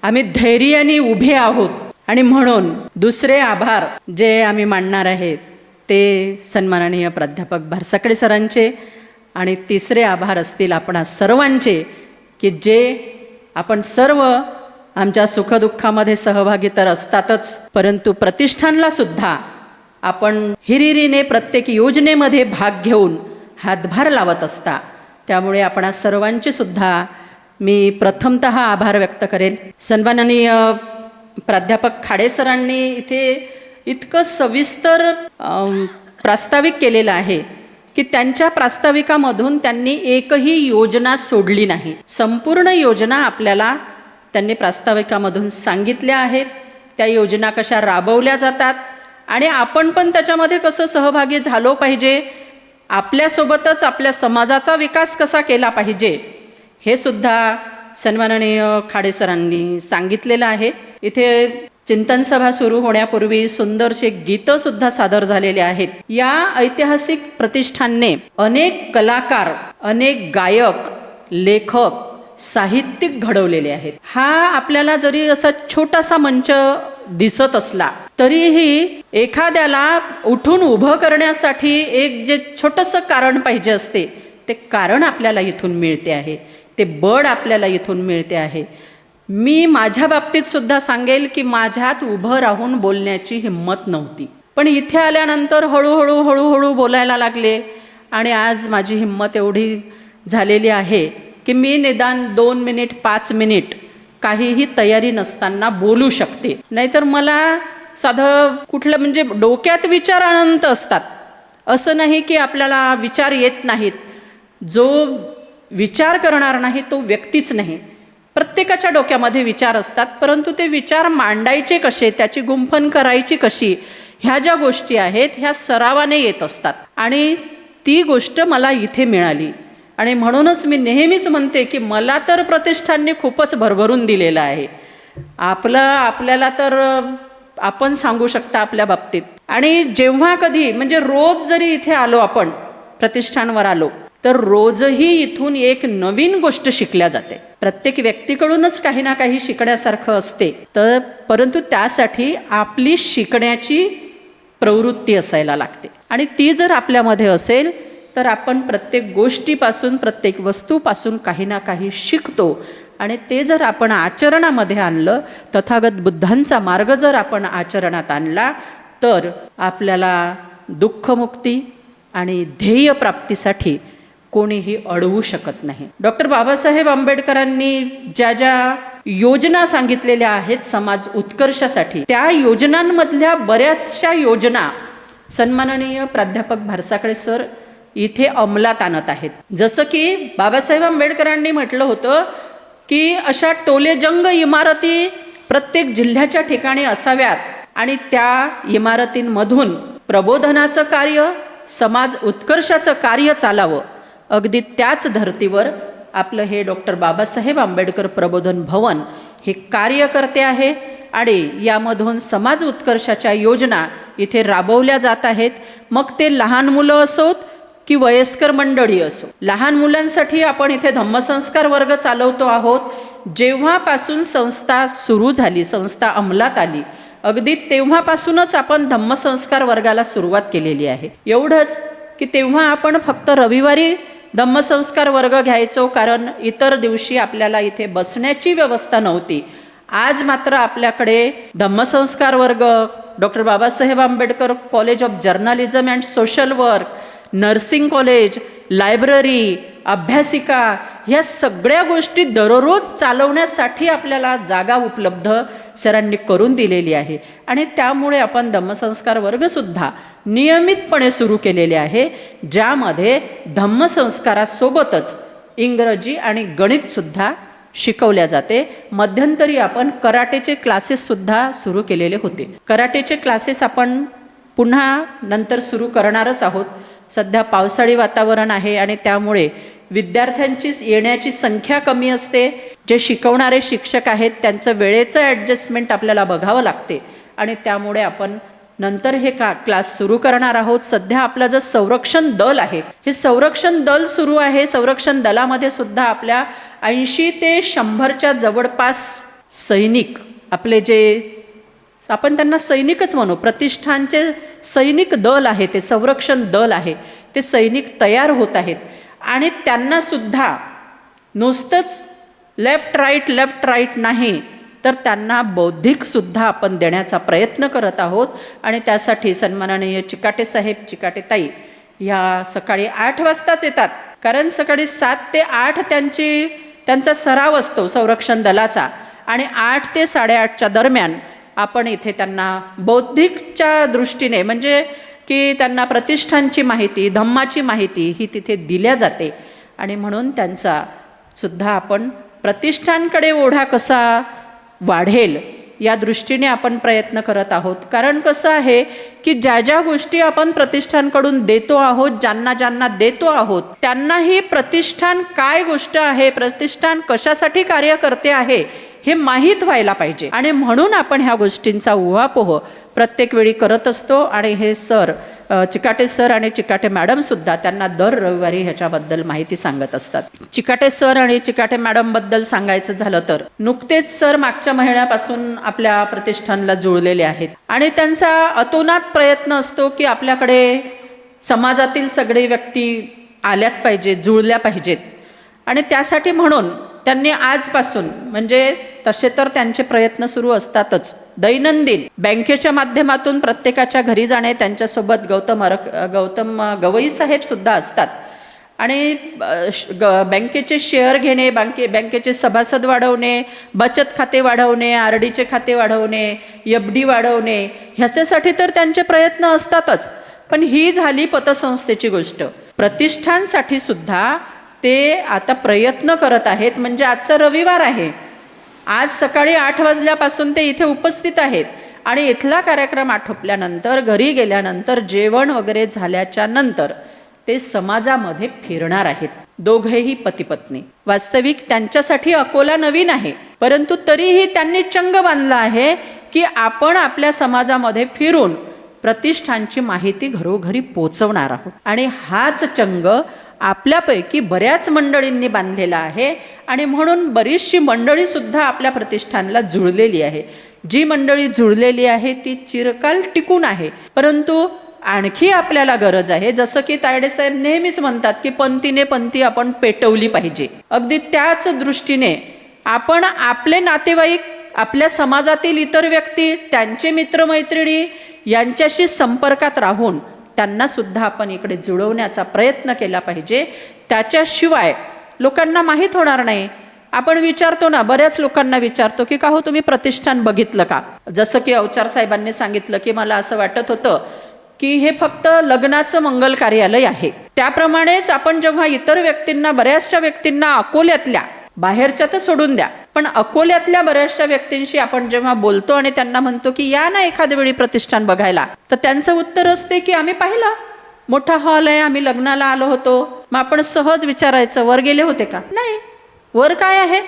आम्ही धैर्याने उभे आहोत. आणि म्हणून दुसरे आभार जे आम्ही मानणार आहेत ते सन्माननीय प्राध्यापक भारसाकडे सरांचे. आणि तिसरे आभार असतील आपणा सर्वांचे की जे आपण सर्व आमच्या सुखदुःखामध्ये सहभागी तर असतातच, परंतु प्रतिष्ठानला सुद्धा आपण हिरिरीने प्रत्येक योजनेमध्ये भाग घेऊन हातभार लावत असता. त्यामुळे आपणा सर्वांचे सुद्धा मी प्रथमतः आभार व्यक्त करेल. सन्माननीय प्राध्यापक खाडे सरांनी इथे इतकं सविस्तर प्रास्ताविक केलेलं आहे की त्यांच्या प्रास्ताविकामधून त्यांनी एकही योजना सोडली नाही. संपूर्ण योजना आपल्याला त्यांनी प्रास्ताविकामधून सांगितल्या आहेत. त्या योजना कशा राबवल्या जातात आणि आपण पण त्याच्यामध्ये कसं सहभागी झालो पाहिजे, आपल्यासोबतच आपल्या समाजाचा विकास कसा केला पाहिजे हे सुद्धा सन्माननीय खाडे सरांनी सांगितलेलं आहे. इथे चिंतन सभा सुरू होण्यापूर्वी सुंदरसे गीतंसुद्धा सादर झालेले आहेत. या ऐतिहासिक प्रतिष्ठानने अनेक कलाकार, अनेक गायक, लेखक, साहित्यिक घडवलेले आहेत. हा आपल्याला जरी असा छोटासा मंच दिसत असला तरीही एखाद्याला उठून उभं करण्यासाठी एक जे छोटंसं कारण पाहिजे असते ते कारण आपल्याला इथून मिळते आहे, ते बळ आपल्याला इथून मिळते आहे. मी माझ्या बाबतीत सुद्धा सांगेल की माझ्यात उभं राहून बोलण्याची हिंमत नव्हती, पण इथे आल्यानंतर हळूहळू बोलायला लागले आणि आज माझी हिंमत एवढी झालेली आहे की मी निदान 2 मिनिट 5 मिनिट काहीही तयारी नसताना बोलू शकते. नाहीतर मला साधं कुठलं म्हणजे डोक्यात विचार अनंत असतात. असं नाही की आपल्याला विचार येत नाहीत. जो विचार करणार नाही तो व्यक्तीच नाही. प्रत्येकाच्या डोक्यामध्ये विचार असतात, परंतु ते विचार मांडायचे कसे, त्याची गुंफण करायची कशी, ह्या ज्या गोष्टी आहेत ह्या सरावाने येत असतात. आणि ती गोष्ट मला इथे मिळाली. आणि म्हणूनच मी नेहमीच म्हणते की मला तर प्रतिष्ठानने खूपच भरभरून दिलेलं आहे. आपल्याला तर आपण सांगू शकता आपल्या बाबतीत. आणि जेव्हा कधी म्हणजे रोज जरी इथे आलो, आपण प्रतिष्ठानवर आलो, तर रोजही इथून एक नवीन गोष्ट शिकल्या जाते. प्रत्येक व्यक्तीकडूनच काही ना काही शिकण्यासारखं असते. तर परंतु त्यासाठी आपली शिकण्याची प्रवृत्ती असायला लागते. आणि ती जर आपल्यामध्ये असेल तर आपण प्रत्येक गोष्टीपासून, प्रत्येक वस्तूपासून काही ना काही शिकतो. आणि ते जर आपण आचरणामध्ये आणलं, तथागत बुद्धांचा मार्ग जर आपण आचरणात आणला, तर आपल्याला दुःखमुक्ती आणि ध्येयप्राप्तीसाठी कोणीही अडवू शकत नाही. डॉक्टर बाबासाहेब आंबेडकरांनी ज्या ज्या योजना सांगितलेल्या आहेत समाज उत्कर्षासाठी, त्या योजनांमधल्या बऱ्याचशा योजना सन्माननीय प्राध्यापक भारसाकडे सर इथे अंमलात आणत आहेत. जसं की बाबासाहेब आंबेडकरांनी म्हटलं होतं की अशा टोलेजंग इमारती प्रत्येक जिल्ह्याच्या ठिकाणी असाव्यात आणि त्या इमारतींमधून प्रबोधनाचं कार्य, समाज उत्कर्षाचं कार्य चालावं. अगदी त्याच धर्तीवर आपलं हे डॉक्टर बाबासाहेब आंबेडकर प्रबोधन भवन हे कार्य करते आहे. आणि यामधून समाज उत्कर्षाच्या योजना इथे राबवल्या जात आहेत. मग ते लहान मुलं असोत की वयस्कर मंडळी असो. लहान मुलांसाठी आपण इथे धम्मसंस्कार वर्ग चालवतो आहोत. जेव्हापासून संस्था सुरू झाली, संस्था अंमलात आली, अगदी तेव्हापासूनच आपण धम्मसंस्कार वर्गाला सुरुवात केलेली आहे. एवढंच की तेव्हा आपण फक्त रविवारी धम्मसंस्कार वर्ग घ्यायचो, कारण इतर दिवशी आपल्याला इथे बसण्याची व्यवस्था नव्हती. आज मात्र आपल्याकडे धम्मसंस्कार वर्ग doctor Babasaheb Ambedkar college of journalism and social work, nursing college, library, अभ्यासिका, ह्या सगळ्या गोष्टी दररोज चालवण्यासाठी आपल्याला जागा उपलब्ध सरांनी करून दिलेली आहे. आणि त्यामुळे आपण धम्मसंस्कार वर्गसुद्धा नियमितपणे सुरू केलेले आहे, ज्यामध्ये धम्मसंस्कारासोबतच इंग्रजी आणि गणितसुद्धा शिकवल्या जाते. मध्यंतरी आपण कराटेचे क्लासेससुद्धा सुरू केलेले होते. कराटेचे क्लासेस आपण पुन्हा नंतर सुरू करणारच आहोत. सध्या पावसाळी वातावरण आहे आणि त्यामुळे विद्यार्थ्यांची येण्याची संख्या कमी असते. जे शिकवणारे शिक्षक आहेत त्यांचं वेळेचं ॲडजस्टमेंट आपल्याला बघावं लागते आणि त्यामुळे आपण नंतर हे क्लास सुरू करणार आहोत. सध्या आपलं जे संरक्षण दल आहे, हे संरक्षण दल सुरू आहे. संरक्षण दलामध्ये सुद्धा आपल्या 80 ते 100च्या जवळपास सैनिक, आपले जे आपण त्यांना सैनिकच म्हणू, प्रतिष्ठानचे सैनिक दल आहे, ते संरक्षण दल आहे, ते सैनिक तयार होत आहेत. आणि त्यांनासुद्धा नुसतंच लेफ्ट राईट नाही, तर त्यांना बौद्धिकसुद्धा आपण देण्याचा प्रयत्न करत आहोत. आणि त्यासाठी सन्माननीय चिकाटे साहेब, चिकाटे ताई ह्या सकाळी 8 वाजताच येतात, कारण सकाळी 7 ते 8 त्यांचा सराव असतो संरक्षण दलाचा. आणि 8 ते 8:30च्या दरम्यान आपण इथे त्यांना बौद्धिकच्या दृष्टीने, म्हणजे की त्यांना प्रतिष्ठानची माहिती, धम्माची माहिती ही तिथे दिल्या जाते. आणि म्हणून त्यांचा सुद्धा आपण प्रतिष्ठानकडे ओढा कसा वाढेल या दृष्टीने आपण प्रयत्न करत आहोत. कारण कसं आहे की ज्या गोष्टी आपण प्रतिष्ठानकडून देतो आहोत, ज्यांना देतो आहोत, त्यांनाही प्रतिष्ठान काय गोष्ट आहे, प्रतिष्ठान कशासाठी कार्य करते आहे हे माहीत व्हायला पाहिजे. आणि म्हणून आपण ह्या गोष्टींचा उहापोह प्रत्येक वेळी करत असतो. आणि हे सर, चिकाटे सर आणि चिकाटे मॅडमसुद्धा त्यांना दर रविवारी ह्याच्याबद्दल माहिती सांगत असतात. चिकाटे सर आणि चिकाटे मॅडमबद्दल सांगायचं झालं तर नुकतेच सर मागच्या महिन्यापासून आपल्या प्रतिष्ठानला जुळलेले आहेत. आणि त्यांचा अतोनात प्रयत्न असतो की आपल्याकडे समाजातील सगळे व्यक्ती आल्यात पाहिजेत, जुळल्या पाहिजेत. आणि त्यासाठी म्हणून त्यांनी आजपासून, म्हणजे तसे तर त्यांचे प्रयत्न सुरू असतातच, दैनंदिन बँकेच्या माध्यमातून प्रत्येकाच्या घरी जाणे, त्यांच्यासोबत गौतम गवई साहेबसुद्धा असतात. आणि बँकेचे शेअर घेणे, बँकेचे सभासद वाढवणे, बचत खाते वाढवणे, RDचे खाते वाढवणे, FD वाढवणे, ह्याच्यासाठी तर त्यांचे प्रयत्न असतातच. पण ही झाली पतसंस्थेची गोष्ट. प्रतिष्ठानसाठी सुद्धा ते आता प्रयत्न करत आहेत. म्हणजे आजचा रविवार आहे, आज सकाळी 8 वाजल्यापासून ते इथे उपस्थित आहेत. आणि इथला कार्यक्रम आटोपल्यानंतर, घरी गेल्यानंतर, जेवण वगैरे झाल्याच्या नंतर ते समाजामध्ये फिरणार आहेत, दोघेही पती पत्नी. वास्तविक त्यांच्यासाठी अकोला नवीन आहे, परंतु तरीही त्यांनी चंग बांधला आहे की आपण आपल्या समाजामध्ये फिरून प्रतिष्ठानची माहिती घरोघरी पोचवणार आहोत. आणि हाच चंग आपल्यापैकी बऱ्याच मंडळींनी बांधलेला आहे. आणि म्हणून बरीचशी मंडळीसुद्धा आपल्या प्रतिष्ठानला जुळलेली आहे. जी मंडळी जुळलेली आहे ती चिरकाल टिकून आहे. परंतु आणखी आपल्याला गरज आहे, जसं की तायडे साहेब नेहमीच म्हणतात की पंथीने पंथी आपण पेटवली पाहिजे. अगदी त्याच दृष्टीने आपण आपले नातेवाईक, आपल्या समाजातील इतर व्यक्ती, त्यांचे मित्रमैत्रिणी यांच्याशी संपर्कात राहून त्यांनासुद्धा आपण इकडे जुळवण्याचा प्रयत्न केला पाहिजे. त्याच्याशिवाय लोकांना माहीत होणार नाही. आपण विचारतो ना, बऱ्याच लोकांना विचारतो की का हो तुम्ही प्रतिष्ठान बघितलं का? जसं की अवचार साहेबांनी सांगितलं की मला असं वाटत होतं की हे फक्त लग्नाचं मंगल कार्यालय आहे. त्याप्रमाणेच आपण जेव्हा इतर व्यक्तींना, बऱ्याचशा व्यक्तींना अकोल्यातल्या, बाहेरच्या तर सोडून द्या, पण अकोल्यातल्या बऱ्याचशा व्यक्तींशी आपण जेव्हा बोलतो आणि त्यांना म्हणतो की या ना एखाद्या वेळी प्रतिष्ठान बघायला, तर त्यांचं उत्तर असते की आम्ही पाहिलं, मोठा हॉल आहे, आम्ही लग्नाला आलो होतो. मग आपण सहज विचारायचं वर गेले होते का? नाही. वर काय आहे?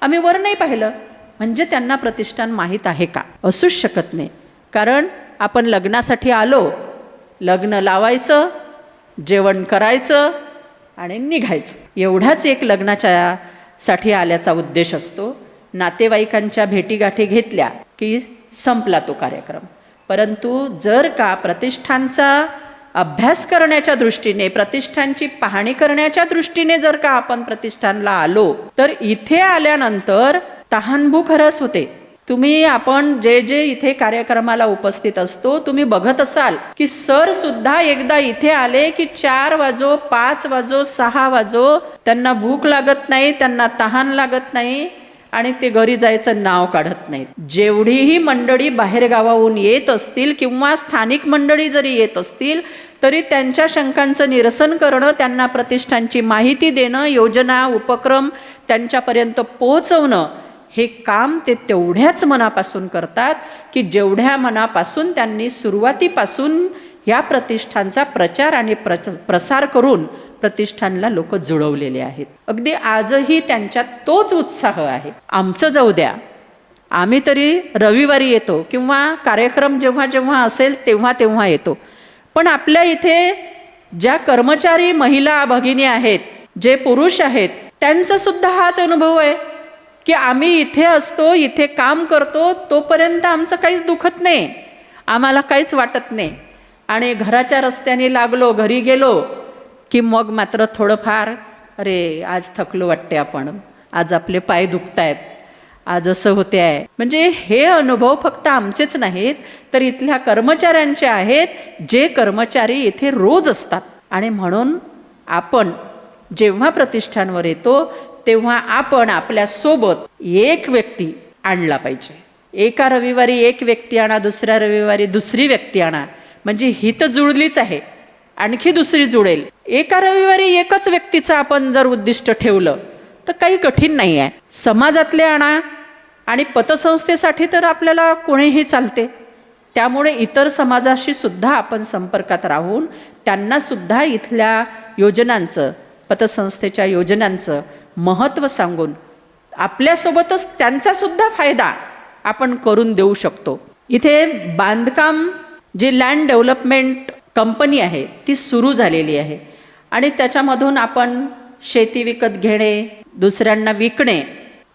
आम्ही वर नाही पाहिलं. म्हणजे त्यांना प्रतिष्ठान माहीत आहे का? असूच शकत नाही. कारण आपण लग्नासाठी आलो, लग्न लावायचं, जेवण करायचं आणि निघायचं, एवढाच एक लग्नाच्या साठी आल्याचा उद्देश असतो. नातेवाईकांच्या भेटीगाठी घेतल्या की संपला तो कार्यक्रम. परंतु जर का प्रतिष्ठानचा अभ्यास करण्याच्या दृष्टीने, प्रतिष्ठानची पाहणी करण्याच्या दृष्टीने जर का आपण प्रतिष्ठानला आलो, तर इथे आल्यानंतर तहानभूक हरस होते. आपण जे इथे कार्यक्रमाला उपस्थित असतो, तुम्ही बघत असाल की सर सुद्धा एकदा इथे आले की 4 वाजो 5 वाजो 6 वाजो त्यांना भूक लागत नाही, त्यांना तहान लागत नाही आणि ते घरी जायचं नाव काढत नाहीत. जेवढीही मंडळी बाहेरगावाहून येत असतील किंवा स्थानिक मंडळी जरी येत असतील तरी त्यांच्या शंकांचं निरसन करणं, त्यांना प्रतिष्ठानची माहिती देणं, योजना उपक्रम त्यांच्यापर्यंत पोहोचवणं, हे काम ते तेवढ्याच मनापासून करतात की जेवढ्या मनापासून त्यांनी सुरुवातीपासून या प्रतिष्ठानचा प्रचार आणि प्रसार करून प्रतिष्ठानला लोक जुळवलेले आहेत. अगदी आजही त्यांच्यात तोच उत्साह आहे. आमचं जाऊ द्या, आम्ही तरी रविवारी येतो किंवा कार्यक्रम जेव्हा जेव्हा असेल तेव्हा तेव्हा येतो, पण आपल्या इथे ज्या कर्मचारी महिला भगिनी आहेत, जे पुरुष आहेत, त्यांचा सुद्धा हाच अनुभव आहे की आम्ही इथे असतो, इथे काम करतो, तोपर्यंत आमचं काहीच दुखत नाही, आम्हाला काहीच वाटत नाही, आणि घराच्या रस्त्याने लागलो, घरी गेलो की मग मात्र थोडंफार अरे आज थकलो वाटते, आपण आज आपले पाय दुखत आहेत, आज असं होते आहे. म्हणजे हे अनुभव फक्त आमचेच नाहीत तर इथल्या कर्मचाऱ्यांचे आहेत, जे कर्मचारी इथे रोज असतात. आणि म्हणून आपण जेव्हा प्रतिष्ठानवर येतो तेव्हा आपण आपल्यासोबत एक व्यक्ती आणला पाहिजे. एका रविवारी एक व्यक्ती आणा, दुसऱ्या रविवारी दुसरी व्यक्ती आणा, म्हणजे ही तर जुळलीच आहे, आणखी दुसरी जुळेल. एका रविवारी एकच व्यक्तीचं आपण जर उद्दिष्ट ठेवलं तर काही कठीण नाही आहे. समाजातले आणा, आणि पतसंस्थेसाठी तर आपल्याला कोणीही चालते, त्यामुळे इतर समाजाशी सुद्धा आपण संपर्कात राहून त्यांनासुद्धा इथल्या योजनांचं, पतसंस्थेच्या योजनांचं महत्त्व सांगून आपल्यासोबतच त्यांचासुद्धा फायदा आपण करून देऊ शकतो. इथे बांधकाम जी लँड डेव्हलपमेंट कंपनी आहे ती सुरू झालेली आहे, आणि त्याच्यामधून आपण शेती विकत घेणे, दुसऱ्यांना विकणे,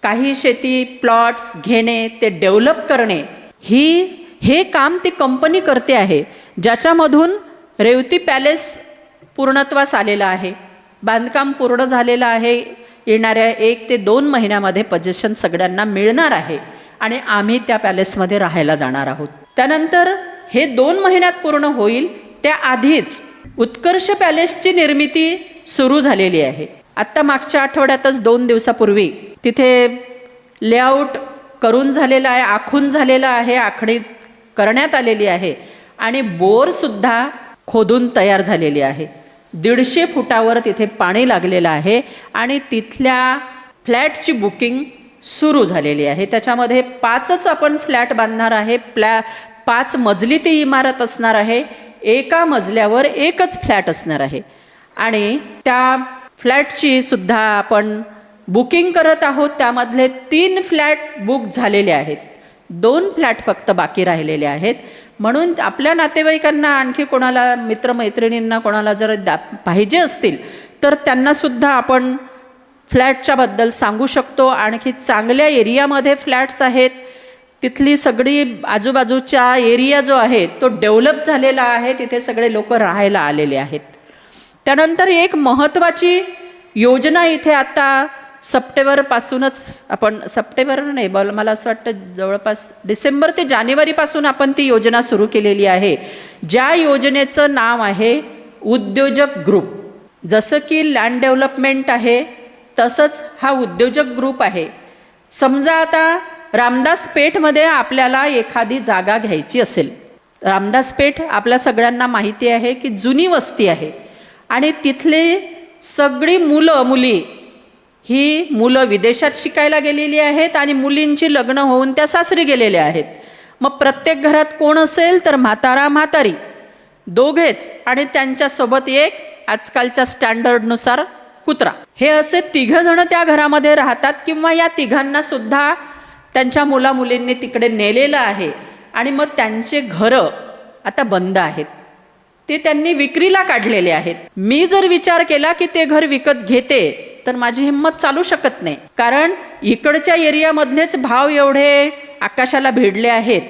काही शेती प्लॉट्स घेणे, ते डेव्हलप करणे, हे काम ती कंपनी करते आहे, ज्याच्यामधून रेवती पॅलेस पूर्णत्वास आलेला आहे. बांधकाम पूर्ण झालेलं आहे. येणाऱ्या 1 ते 2 महिन्यामध्ये पोझिशन सगळ्यांना मिळणार आहे आणि आम्ही त्या पॅलेसमध्ये राहायला जाणार आहोत. त्यानंतर हे 2 महिन्यात पूर्ण होईल, त्याआधीच उत्कर्ष पॅलेसची निर्मिती सुरू झालेली आहे. आत्ता मागच्या आठवड्यातच 2 दिवसापूर्वी तिथे लेआउट करून झालेला आहे, आखून झालेला आहे, आखणी करण्यात आलेली आहे, आणि बोरसुद्धा खोदून तयार झालेली आहे. 150 फुटावर तिथे पाणी लागलेलं आहे आणि तिथल्या फ्लॅटची बुकिंग सुरू झालेली आहे. त्याच्यामध्ये 5च आपण फ्लॅट बांधणार आहे. 5 मजली ती इमारत असणार आहे. एका मजल्यावर एकच फ्लॅट असणार आहे, आणि त्या फ्लॅटची सुद्धा आपण बुकिंग करत आहोत. त्यामधले 3 फ्लॅट बुक झालेले आहेत, 2 फ्लॅट फक्त बाकी राहिलेले आहेत. म्हणून आपल्या नातेवाईकांना, आणखी कोणाला, मित्रमैत्रिणींना कोणाला जर पाहिजे असतील तर त्यांनासुद्धा आपण फ्लॅटच्या बद्दल सांगू शकतो. आणखी चांगल्या एरियामध्ये फ्लॅट्स आहेत, तिथली सगळी आजूबाजूचा एरिया जो आहे तो डेव्हलप झालेला आहे, तिथे सगळे लोक राहायला आलेले आहेत. त्यानंतर एक महत्त्वाची योजना इथे आता सप्टेंबरपासूनच, आपण सप्टेंबर नाही, मला असं वाटतं जवळपास डिसेंबर ते जानेवारीपासून आपण ती योजना सुरू केलेली आहे, ज्या योजनेचं नाव आहे उद्योजक ग्रुप. जसं की लँड डेव्हलपमेंट आहे तसंच हा उद्योजक ग्रुप आहे. समजा आता रामदास पेठमध्ये आपल्याला एखादी जागा घ्यायची असेल, रामदास पेठ आपल्या सगळ्यांना माहिती आहे की जुनी वस्ती आहे, आणि तिथले सगळी मुली ही मुलं विदेशात शिकायला गेलेली आहेत आणि मुलींची लग्न होऊन त्या सासरी गेलेल्या आहेत. मग प्रत्येक घरात कोण असेल तर म्हातारा म्हातारी दोघेच, आणि त्यांच्यासोबत एक आजकालच्या स्टँडर्डनुसार कुत्रा. हे असे 3 जण त्या घरामध्ये राहतात, किंवा या 3घांना सुद्धा त्यांच्या मुलींनी तिकडे नेलेलं आहे, आणि मग त्यांचे घरं आता बंद आहेत, ते त्यांनी विक्रीला काढलेले आहेत. मी जर विचार केला की ते घर विकत घेते तर माझी हिंमत चालू शकत नाही, कारण इकडच्या एरियामधलेच भाव एवढे आकाशाला भिडले आहेत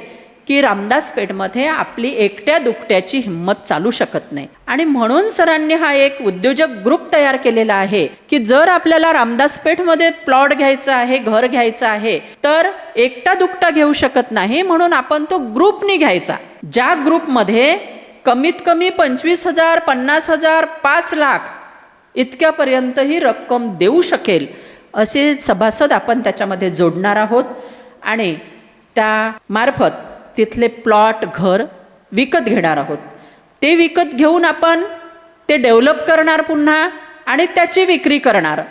की रामदास पेठमध्ये आपली एकट्या दुकट्याची हिंमत चालू शकत नाही. आणि म्हणून सरांनी हा एक उद्योजक ग्रुप तयार केलेला आहे की जर आपल्याला रामदास पेठमध्ये प्लॉट घ्यायचा आहे, घर घ्यायचं आहे, तर एकटा दुकटा घेऊ शकत नाही, म्हणून आपण तो ग्रुपनी घ्यायचा. ज्या ग्रुपमध्ये कमीत कमी 25,000, 50,000, 5 लाख इतक्यापर्यंत ही रक्कम देऊ शकेल असे सभासद आपण त्याच्यामध्ये जोडणार आहोत. आणि त्या मार्फत तिथले प्लॉट, घर विकत घेणार आहोत. ते विकत घेऊन आपण ते डेव्हलप करणार पुन्हा आणि त्याची विक्री करणार.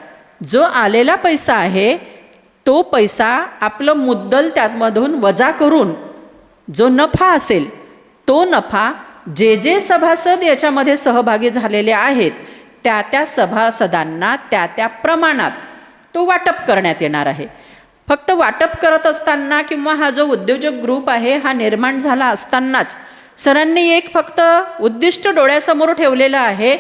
जो आलेला पैसा आहे तो पैसा आपलं मुद्दल त्यामधून वजा करून जो नफा असेल तो नफा जे जे सभासद याच्यामध्ये सहभागी झालेले आहेत त्या त्या सभासदांना त्या त्या प्रमाणात तो वाटप करण्यात येणार आहे. फक्त वाटप करत असताना किंवा हा जो उद्योजक ग्रुप आहे हा निर्माण झाला असतानाच सरांनी एक फक्त उद्दिष्ट डोळ्यासमोर ठेवलेलं आहे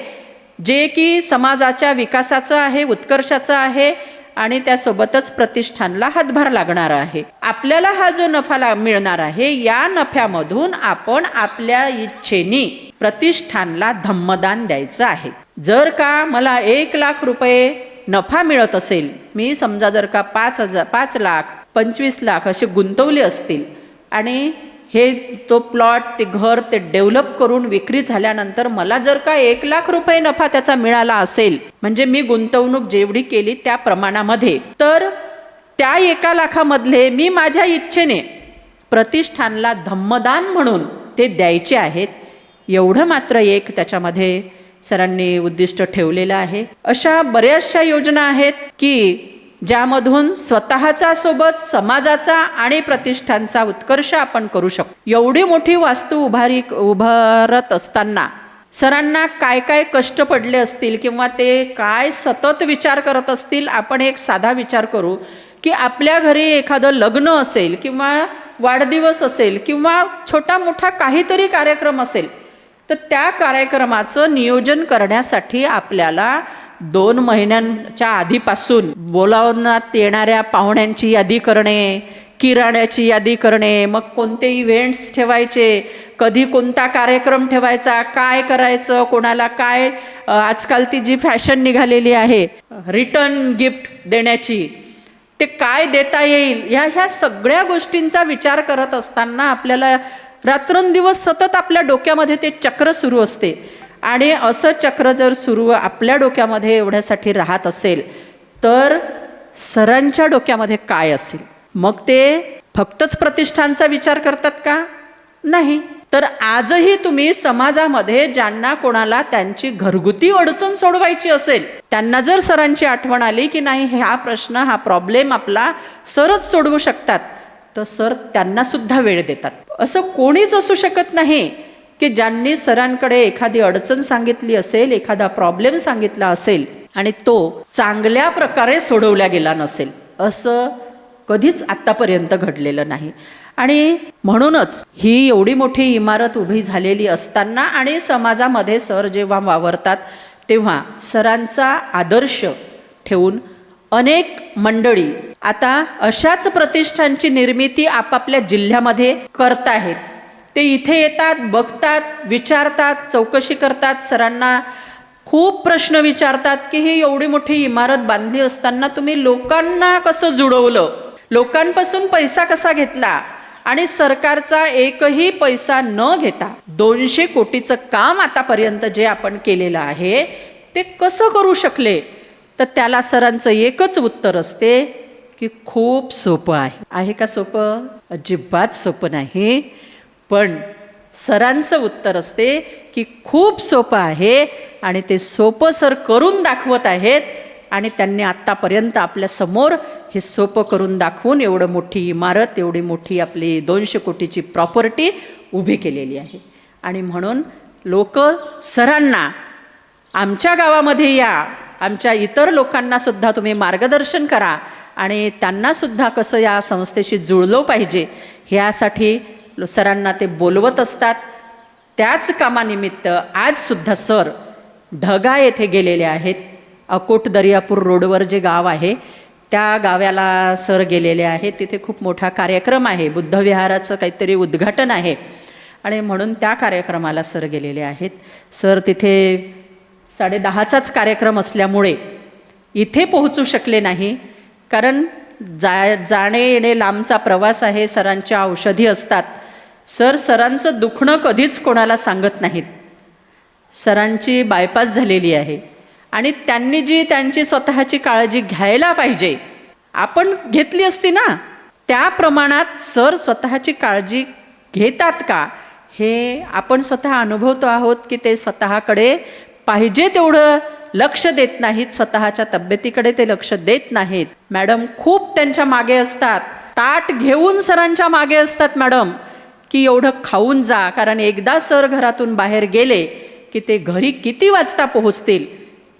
जे की समाजाच्या विकासाचं आहे, उत्कर्षाचं आहे आणि त्यासोबतच प्रतिष्ठानला हातभार लागणार आहे. आपल्याला हा जो नफा मिळणार आहे या नफ्यामधून आपण आपल्या इच्छेने प्रतिष्ठानला धम्मदान द्यायचं आहे. जर का मला 1 लाख रुपये नफा मिळत असेल, मी समजा जर का 5 लाख 25 लाख असे गुंतवले असतील आणि हे तो प्लॉट, ते घर, ते डेव्हलप करून विक्री झाल्यानंतर मला जर का 1 लाख रुपये नफा त्याचा मिळाला असेल, म्हणजे मी गुंतवणूक जेवढी केली त्या प्रमाणामध्ये, तर त्या 1 लाखामधले मी माझ्या इच्छेने प्रतिष्ठानला धम्मदान म्हणून ते द्यायचे आहेत. एवढं मात्र एक त्याच्यामध्ये सरांनी उद्दिष्ट ठेवलेलं आहे. अशा बऱ्याचशा योजना आहेत की ज्यामधून स्वतःचा सोबत समाजाचा आणि प्रतिष्ठानचा उत्कर्ष आपण करू शकतो. एवढी मोठी वास्तू उभारत असताना सरांना काय काय कष्ट पडले असतील किंवा ते काय सतत विचार करत असतील. आपण एक साधा विचार करू की आपल्या घरी एखादं लग्न असेल किंवा वाढदिवस असेल किंवा छोटा मोठा काहीतरी कार्यक्रम असेल, तर त्या कार्यक्रमाचं नियोजन करण्यासाठी आपल्याला 2 महिन्यांच्या आधीपासून बोलावण्यात येणाऱ्या पाहुण्यांची यादी करणे, किराण्याची यादी करणे, मग कोणते इव्हेंट्स ठेवायचे, कधी कोणता कार्यक्रम ठेवायचा, काय करायचं, कोणाला काय, आजकाल ती जी फॅशन निघालेली आहे रिटर्न गिफ्ट देण्याची, ते काय देता येईल, ह्या सगळ्या गोष्टींचा विचार करत असताना आपल्याला रात्रंदिवस सतत आपल्या डोक्यामध्ये ते चक्र सुरू असते. आणि असं चक्र जर सुरू आपल्या डोक्यामध्ये एवढ्यासाठी राहत असेल तर सरांच्या डोक्यामध्ये काय असेल? मग ते फक्तच प्रतिष्ठानचा विचार करतात का? नाही. तर आजही तुम्ही समाजामध्ये ज्यांना कोणाला त्यांची घरगुती अडचण सोडवायची असेल, त्यांना जर सरांची आठवण आली की नाही हा प्रश्न, हा प्रॉब्लेम आपला सरच सोडवू शकतात, तर सर त्यांना सुद्धा वेळ देतात. असं कोणीच असू शकत नाही की ज्यांनी सरांकडे एखादी अडचण सांगितली असेल, एखादा प्रॉब्लेम सांगितला असेल आणि तो चांगल्या प्रकारे सोडवला गेला नसेल. असं कधीच आत्तापर्यंत घडलेलं नाही. आणि म्हणूनच ही एवढी मोठी इमारत उभी झालेली असताना आणि समाजामध्ये सर जेव्हा वावरतात तेव्हा सरांचा आदर्श ठेवून अनेक मंडळी आता अशाच प्रतिष्ठानची निर्मिती आपापल्या जिल्ह्यामध्ये करताहेत. ते इथे येतात, बघतात, विचारतात, चौकशी करतात, सरांना खूप प्रश्न विचारतात की ही एवढी मोठी इमारत बांधली असताना तुम्ही लोकांना कसं जुळवलं, लोकांपासून पैसा कसा घेतला आणि सरकारचा एकही पैसा न घेता 200 कोटीचं काम आतापर्यंत जे आपण केलेलं आहे ते कसं करू शकले? तर त्याला सरांचं एकच उत्तर असते की खूप सोपं आहे. आहे का सोपं? अजिबात सोपं नाही. पण सरांचं उत्तर असते की खूप सोपं आहे आणि ते सोपं सर करून दाखवत आहेत आणि त्यांनी आत्तापर्यंत आपल्यासमोर हे सोपं करून दाखवून एवढं मोठी इमारत, एवढी मोठी आपली 200 कोटीची प्रॉपर्टी उभी केलेली आहे. आणि म्हणून लोक सरांना आमच्या गावामध्ये या, आमच्या इतर लोकांनासुद्धा तुम्ही मार्गदर्शन करा आणि त्यांनासुद्धा कसं या संस्थेशी जुळलं पाहिजे ह्यासाठी सरांना ते बोलवत असतात. त्याच कामानिमित्त आजसुद्धा सर ढगा येथे गेलेले आहेत. अकोट दर्यापूर रोडवर जे गाव आहे त्या गावाला सर गेलेले आहेत. तिथे खूप मोठा कार्यक्रम आहे, बुद्धविहाराचं काहीतरी उद्घाटन आहे आणि म्हणून त्या कार्यक्रमाला सर गेलेले आहेत. सर तिथे 10:30चाच कार्यक्रम असल्यामुळे इथे पोहोचू शकले नाही, कारण जाणे येणे लांबचा प्रवास आहे, सरांच्या औषधी असतात. सरांचं दुखणं कधीच कोणाला सांगत नाहीत. सरांची बायपास झालेली आहे आणि त्यांनी जी त्यांची स्वतःची काळजी घ्यायला पाहिजे आपण घेतली असती ना, त्या प्रमाणात सर स्वतःची काळजी घेतात का हे आपण स्वतः अनुभवतो आहोत की ते स्वतःकडे पाहिजे तेवढं लक्ष देत नाहीत, स्वतःच्या तब्येतीकडे ते लक्ष देत नाहीत. मॅडम खूप त्यांच्या मागे असतात, ताट घेऊन सरांच्या मागे असतात मॅडम, की एवढं खाऊन जा, कारण एकदा सर घरातून बाहेर गेले की ते घरी किती वाजता पोहोचतील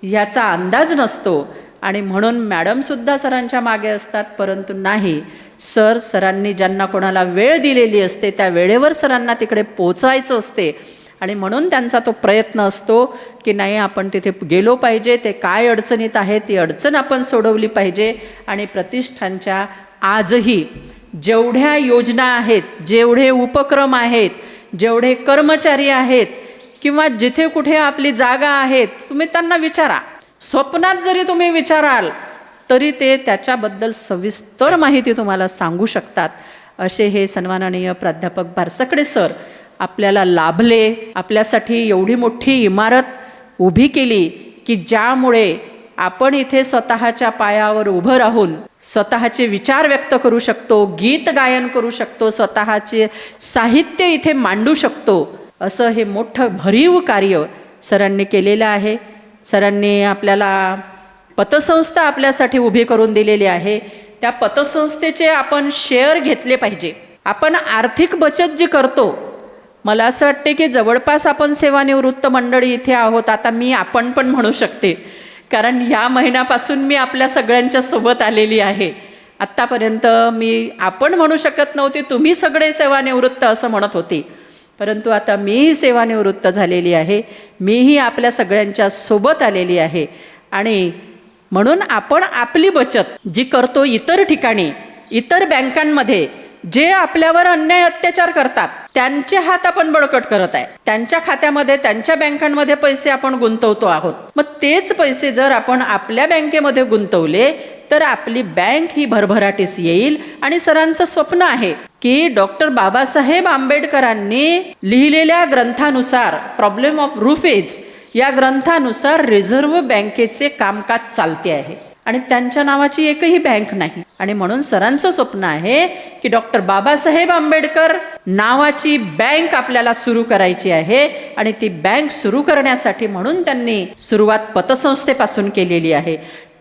याचा अंदाज नसतो. आणि म्हणून मॅडमसुद्धा सरांच्या मागे असतात, परंतु नाही, सरांनी ज्यांना कोणाला वेळ दिलेली असते त्या वेळेवर सरांना तिकडे पोचायचं असते आणि म्हणून त्यांचा तो प्रयत्न असतो की नाही आपण तिथे गेलो पाहिजे, ते काय अडचणीत आहे ती अडचण आपण सोडवली पाहिजे. आणि प्रतिष्ठानच्या आजही जेवढ्या योजना आहेत, जेवढे उपक्रम आहेत, जेवढे कर्मचारी आहेत किंवा जिथे कुठे आपली जागा आहेत, तुम्ही त्यांना विचारा, स्वप्नात जरी तुम्ही विचाराल तरी ते त्याच्याबद्दल सविस्तर माहिती तुम्हाला सांगू शकतात. असे हे सन्माननीय प्राध्यापक बारसकडे सर आपल्याला लाभले, आपल्यासाठी एवढी मोठी इमारत उभी केली की ज्यामुळे आपण इथे स्वतःच्या पायावर उभं राहून स्वतःचे विचार व्यक्त करू शकतो, गीत गायन करू शकतो, स्वतःचे साहित्य इथे मांडू शकतो. असं हे मोठं भरीव कार्य सरांनी केलेलं आहे. सरांनी आपल्याला पतसंस्था आपल्यासाठी उभी करून दिलेली आहे. त्या पतसंस्थेचे आपण शेअर घेतले पाहिजे. आपण आर्थिक बचत जी करतो, मला असं वाटते की जवळपास आपण सेवानिवृत्त मंडळी इथे आहोत. आता मी आपण पण म्हणू शकते, कारण या महिन्यापासून मी आपल्या सगळ्यांच्या सोबत आलेली आहे. आत्तापर्यंत मी आपण म्हणू शकत नव्हते, तुम्ही सगळे सेवानिवृत्त असं म्हणत होते, परंतु आता मीही सेवानिवृत्त झालेली आहे, मीही आपल्या सगळ्यांच्या सोबत आलेली आहे. आणि म्हणून आपण आपली बचत जी करतो इतर ठिकाणी, इतर बँकांमध्ये जे आपल्यावर अन्याय अत्याचार करतात त्यांचे हात आपण बळकट करत आहे, त्यांच्या खात्यामध्ये त्यांच्या बँकांमध्ये पैसे आपण गुंतवतो आहोत. मग तेच पैसे जर आपण आपल्या बँकेमध्ये गुंतवले तर आपली बँक ही भरभराटीस येईल. आणि सरांचं स्वप्न आहे की डॉक्टर बाबासाहेब आंबेडकरांनी लिहिलेल्या ग्रंथानुसार, प्रॉब्लेम ऑफ रुपेज या ग्रंथानुसार रिझर्व्ह बँकेचे कामकाज चालते आहे आणि त्यांच्या नावाची एकही बँक नाही. आणि म्हणून सरांचं स्वप्न आहे की डॉक्टर बाबासाहेब आंबेडकर नावाची बँक आपल्याला सुरू करायची आहे. आणि ती बँक सुरू करण्यासाठी म्हणून त्यांनी सुरुवात पतसंस्थेपासून केलेली आहे.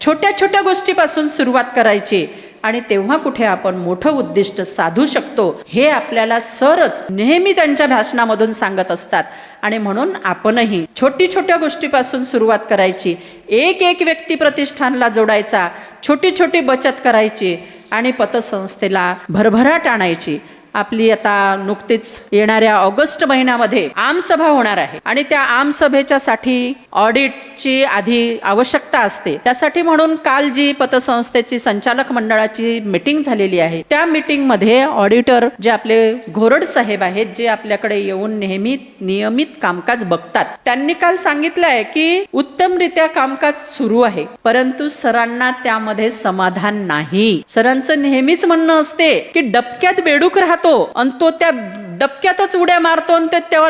छोट्या छोट्या गोष्टीपासून सुरुवात करायची आणि तेव्हा कुठे आपण मोठं उद्दिष्ट साधू शकतो हे आपल्याला सरच नेहमी त्यांच्या भाषणामधून सांगत असतात. आणि म्हणून आपणही छोटी छोट्या गोष्टीपासून सुरुवात करायची, एक व्यक्ती प्रतिष्ठानला जोडायचा, छोटी छोटी बचत करायची आणि पतसंस्थेला भरभराट आणायची. आपली आता नुकतीच येणाऱ्या ऑगस्ट महिन्यामध्ये आमसभा होणार आहे आणि त्या आमसभेच्या साठी ऑडिटची आधी आवश्यकता असते. त्यासाठी म्हणून काल जी पतसंस्थेची संचालक मंडळाची मीटिंग झालेली आहे, त्या मीटिंगमध्ये ऑडिटर जे आपले घोरड साहेब आहेत, जे आपल्याकडे येऊन नेहमी नियमित कामकाज बघतात, त्यांनी काल सांगितलंय की उत्तमरित्या कामकाज सुरू आहे, परंतु सरांना त्यामध्ये समाधान नाही. सरांचं नेहमीच म्हणणं असते की डबक्यात बेडूक राहतो आणि तो त्या डबक्यातच उड्या मारतो आणि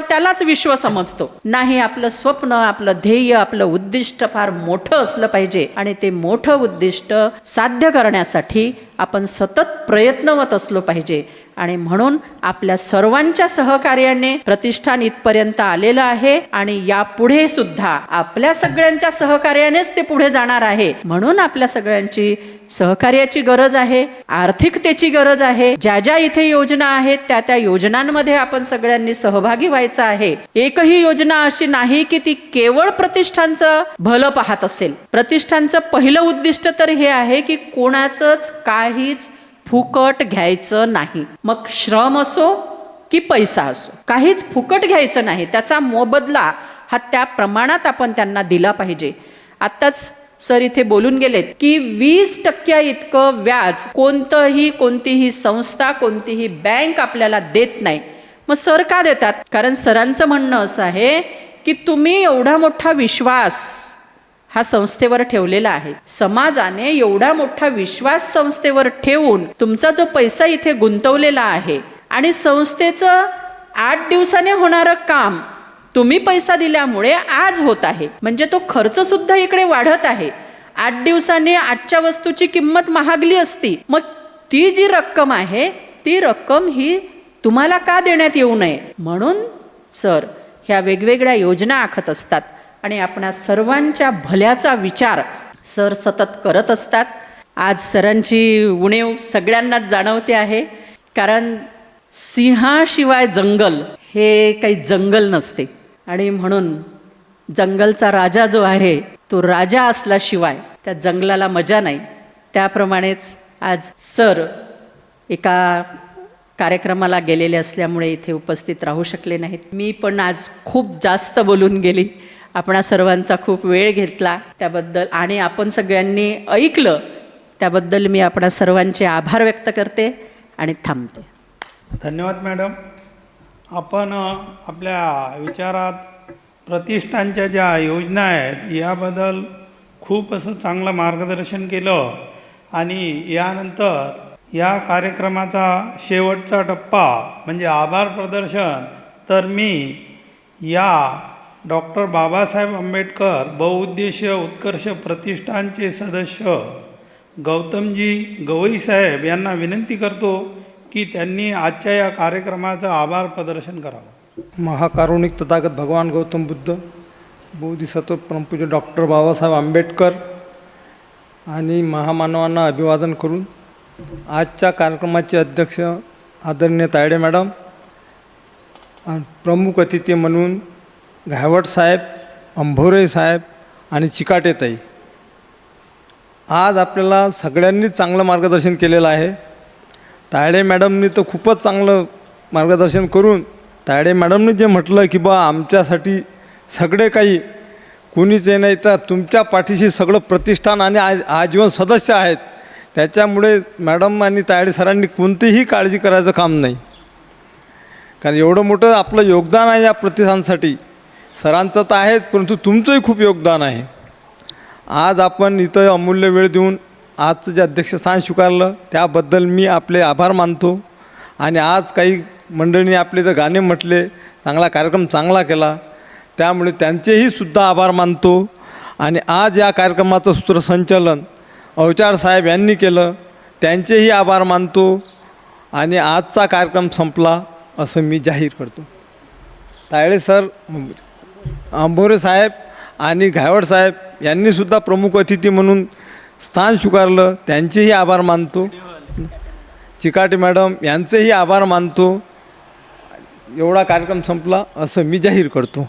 त्यालाच विश्व समजतो. नाही, आपलं स्वप्न, आपलं ध्येय, आपलं उद्दिष्ट फार मोठं असलं पाहिजे आणि ते मोठं उद्दिष्ट साध्य करण्यासाठी आपण सतत प्रयत्नवत असलो पाहिजे. आणि म्हणून आपल्या सर्वांच्या सहकार्याने प्रतिष्ठान इथपर्यंत आलेलं आहे आणि यापुढे सुद्धा आपल्या सगळ्यांच्या सहकार्यानेच ते पुढे जाणार आहे. म्हणून आपल्या सगळ्यांची सहकार्याची गरज आहे, आर्थिकतेची गरज आहे. ज्या ज्या इथे योजना आहेत त्या योजनांमध्ये आपण सगळ्यांनी सहभागी व्हायचं आहे. एकही योजना अशी नाही की ती केवळ प्रतिष्ठानचं भलं पाहत असेल. प्रतिष्ठानचं पहिलं उद्दिष्ट तर हे आहे की कोणाचंच काहीच फुकट घ्यायचं नाही. मग श्रम असो की पैसा असो, काहीच फुकट घ्यायचं नाही. त्याचा मोबदला हा त्या प्रमाणात आपण त्यांना दिला पाहिजे. आत्ताच सर इथे बोलून गेलेत की 20% इतकं व्याज कोणतीही संस्था, कोणतीही बँक आपल्याला देत नाही. मग सर का देतात? कारण सरांचं म्हणणं असं आहे की तुम्ही एवढा मोठा विश्वास हा संस्थेवर ठेवलेला आहे. समाजाने एवढा मोठा विश्वास संस्थेवर ठेवून तुमचा जो पैसा इथे गुंतवलेला आहे आणि संस्थेचं 8 दिवसाने होणारं काम तुम्ही पैसा दिल्यामुळे आज होत आहे. म्हणजे तो खर्च सुद्धा इकडे वाढत आहे. 8 दिवसाने आजच्या वस्तूची किंमत महागली असती, मग ती जी रक्कम आहे ती रक्कम ही तुम्हाला का देण्यात येऊ नये म्हणून सर ह्या वेगवेगळ्या योजना आखत असतात आणि आपणा सर्वांच्या भल्याचा विचार सर सतत करत असतात. आज सरांची उणीव सगळ्यांनाच जाणवते आहे, कारण सिंहाशिवाय जंगल हे काही जंगल नसते आणि म्हणून जंगलचा राजा जो आहे तो राजा असल्याशिवाय त्या जंगलाला मजा नाही. त्याप्रमाणेच आज सर एका कार्यक्रमाला गेलेले असल्यामुळे इथे उपस्थित राहू शकले नाहीत. मी पण आज खूप जास्त बोलून गेली, आपणा सर्वांचा खूप वेळ घेतला त्याबद्दल आणि आपण सगळ्यांनी ऐकलं त्याबद्दल मी आपणा सर्वांचे आभार व्यक्त करते आणि थांबते. धन्यवाद मॅडम. आपण आपल्या विचारात प्रतिष्ठानच्या ज्या योजना आहेत याबद्दल खूप असं चांगलं मार्गदर्शन केलं आणि यानंतर या कार्यक्रमाचा शेवटचा टप्पा म्हणजे आभार प्रदर्शन. तर मी या डॉक्टर बाबासाहेब आंबेडकर बहुउद्देशीय उत्कर्ष प्रतिष्ठानचे सदस्य गौतमजी गवई साहेब यांना विनंती करतो की त्यांनी आजच्या या कार्यक्रमाचं आभार प्रदर्शन करावं. महाकारुणिक तथागत भगवान गौतम बुद्ध, बोधिसत्व परमपूज्य डॉक्टर बाबासाहेब आंबेडकर आणि महामानवांना अभिवादन करून आजच्या कार्यक्रमाचे अध्यक्ष आदरणीय तायडे मॅडम, प्रमुख अतिथी म्हणून घायवट साहेब, अंभोरे साहेब आणि चिकाटेताई, आज आपल्याला सगळ्यांनीच चांगलं मार्गदर्शन केलेलं आहे. तायडे मॅडमनी तर खूपच चांगलं मार्गदर्शन करून तायडे मॅडमने जे म्हटलं की बा आमच्यासाठी सगळे काही कुणीच नाही तर तुमच्या पाठीशी सगळं प्रतिष्ठान आणि आजीवन सदस्य आहेत, त्याच्यामुळे मॅडम आणि तायडे सरांनी कोणतीही काळजी करायचं काम नाही. कारण एवढं मोठं आपलं योगदान आहे या प्रतिष्ठानसाठी. सरांचं तर आहेच, परंतु तुमचंही खूप योगदान आहे. आज आपण इथं अमूल्य वेळ देऊन आजचं जे अध्यक्षस्थान स्वीकारलं त्याबद्दल मी आपले आभार मानतो. आणि आज काही मंडळींनी आपले जे गाणे म्हटले, चांगला कार्यक्रम चांगला केला, त्यामुळे त्यांचेही सुद्धा आभार मानतो. आणि आज या कार्यक्रमाचं सूत्रसंचालन अवचार साहेब यांनी केलं, त्यांचेही आभार मानतो. आणि आजचा कार्यक्रम संपला असं मी जाहीर करतो. तायडे सर, अंभोरे साहेब आणि घायवट साहेब यांनीसुद्धा प्रमुख अतिथी म्हणून स्थान स्वीकारलं, त्यांचेही आभार मानतो. चिकाटे मॅडम यांचेही आभार मानतो. एवढा कार्यक्रम संपला असं मी जाहीर करतो.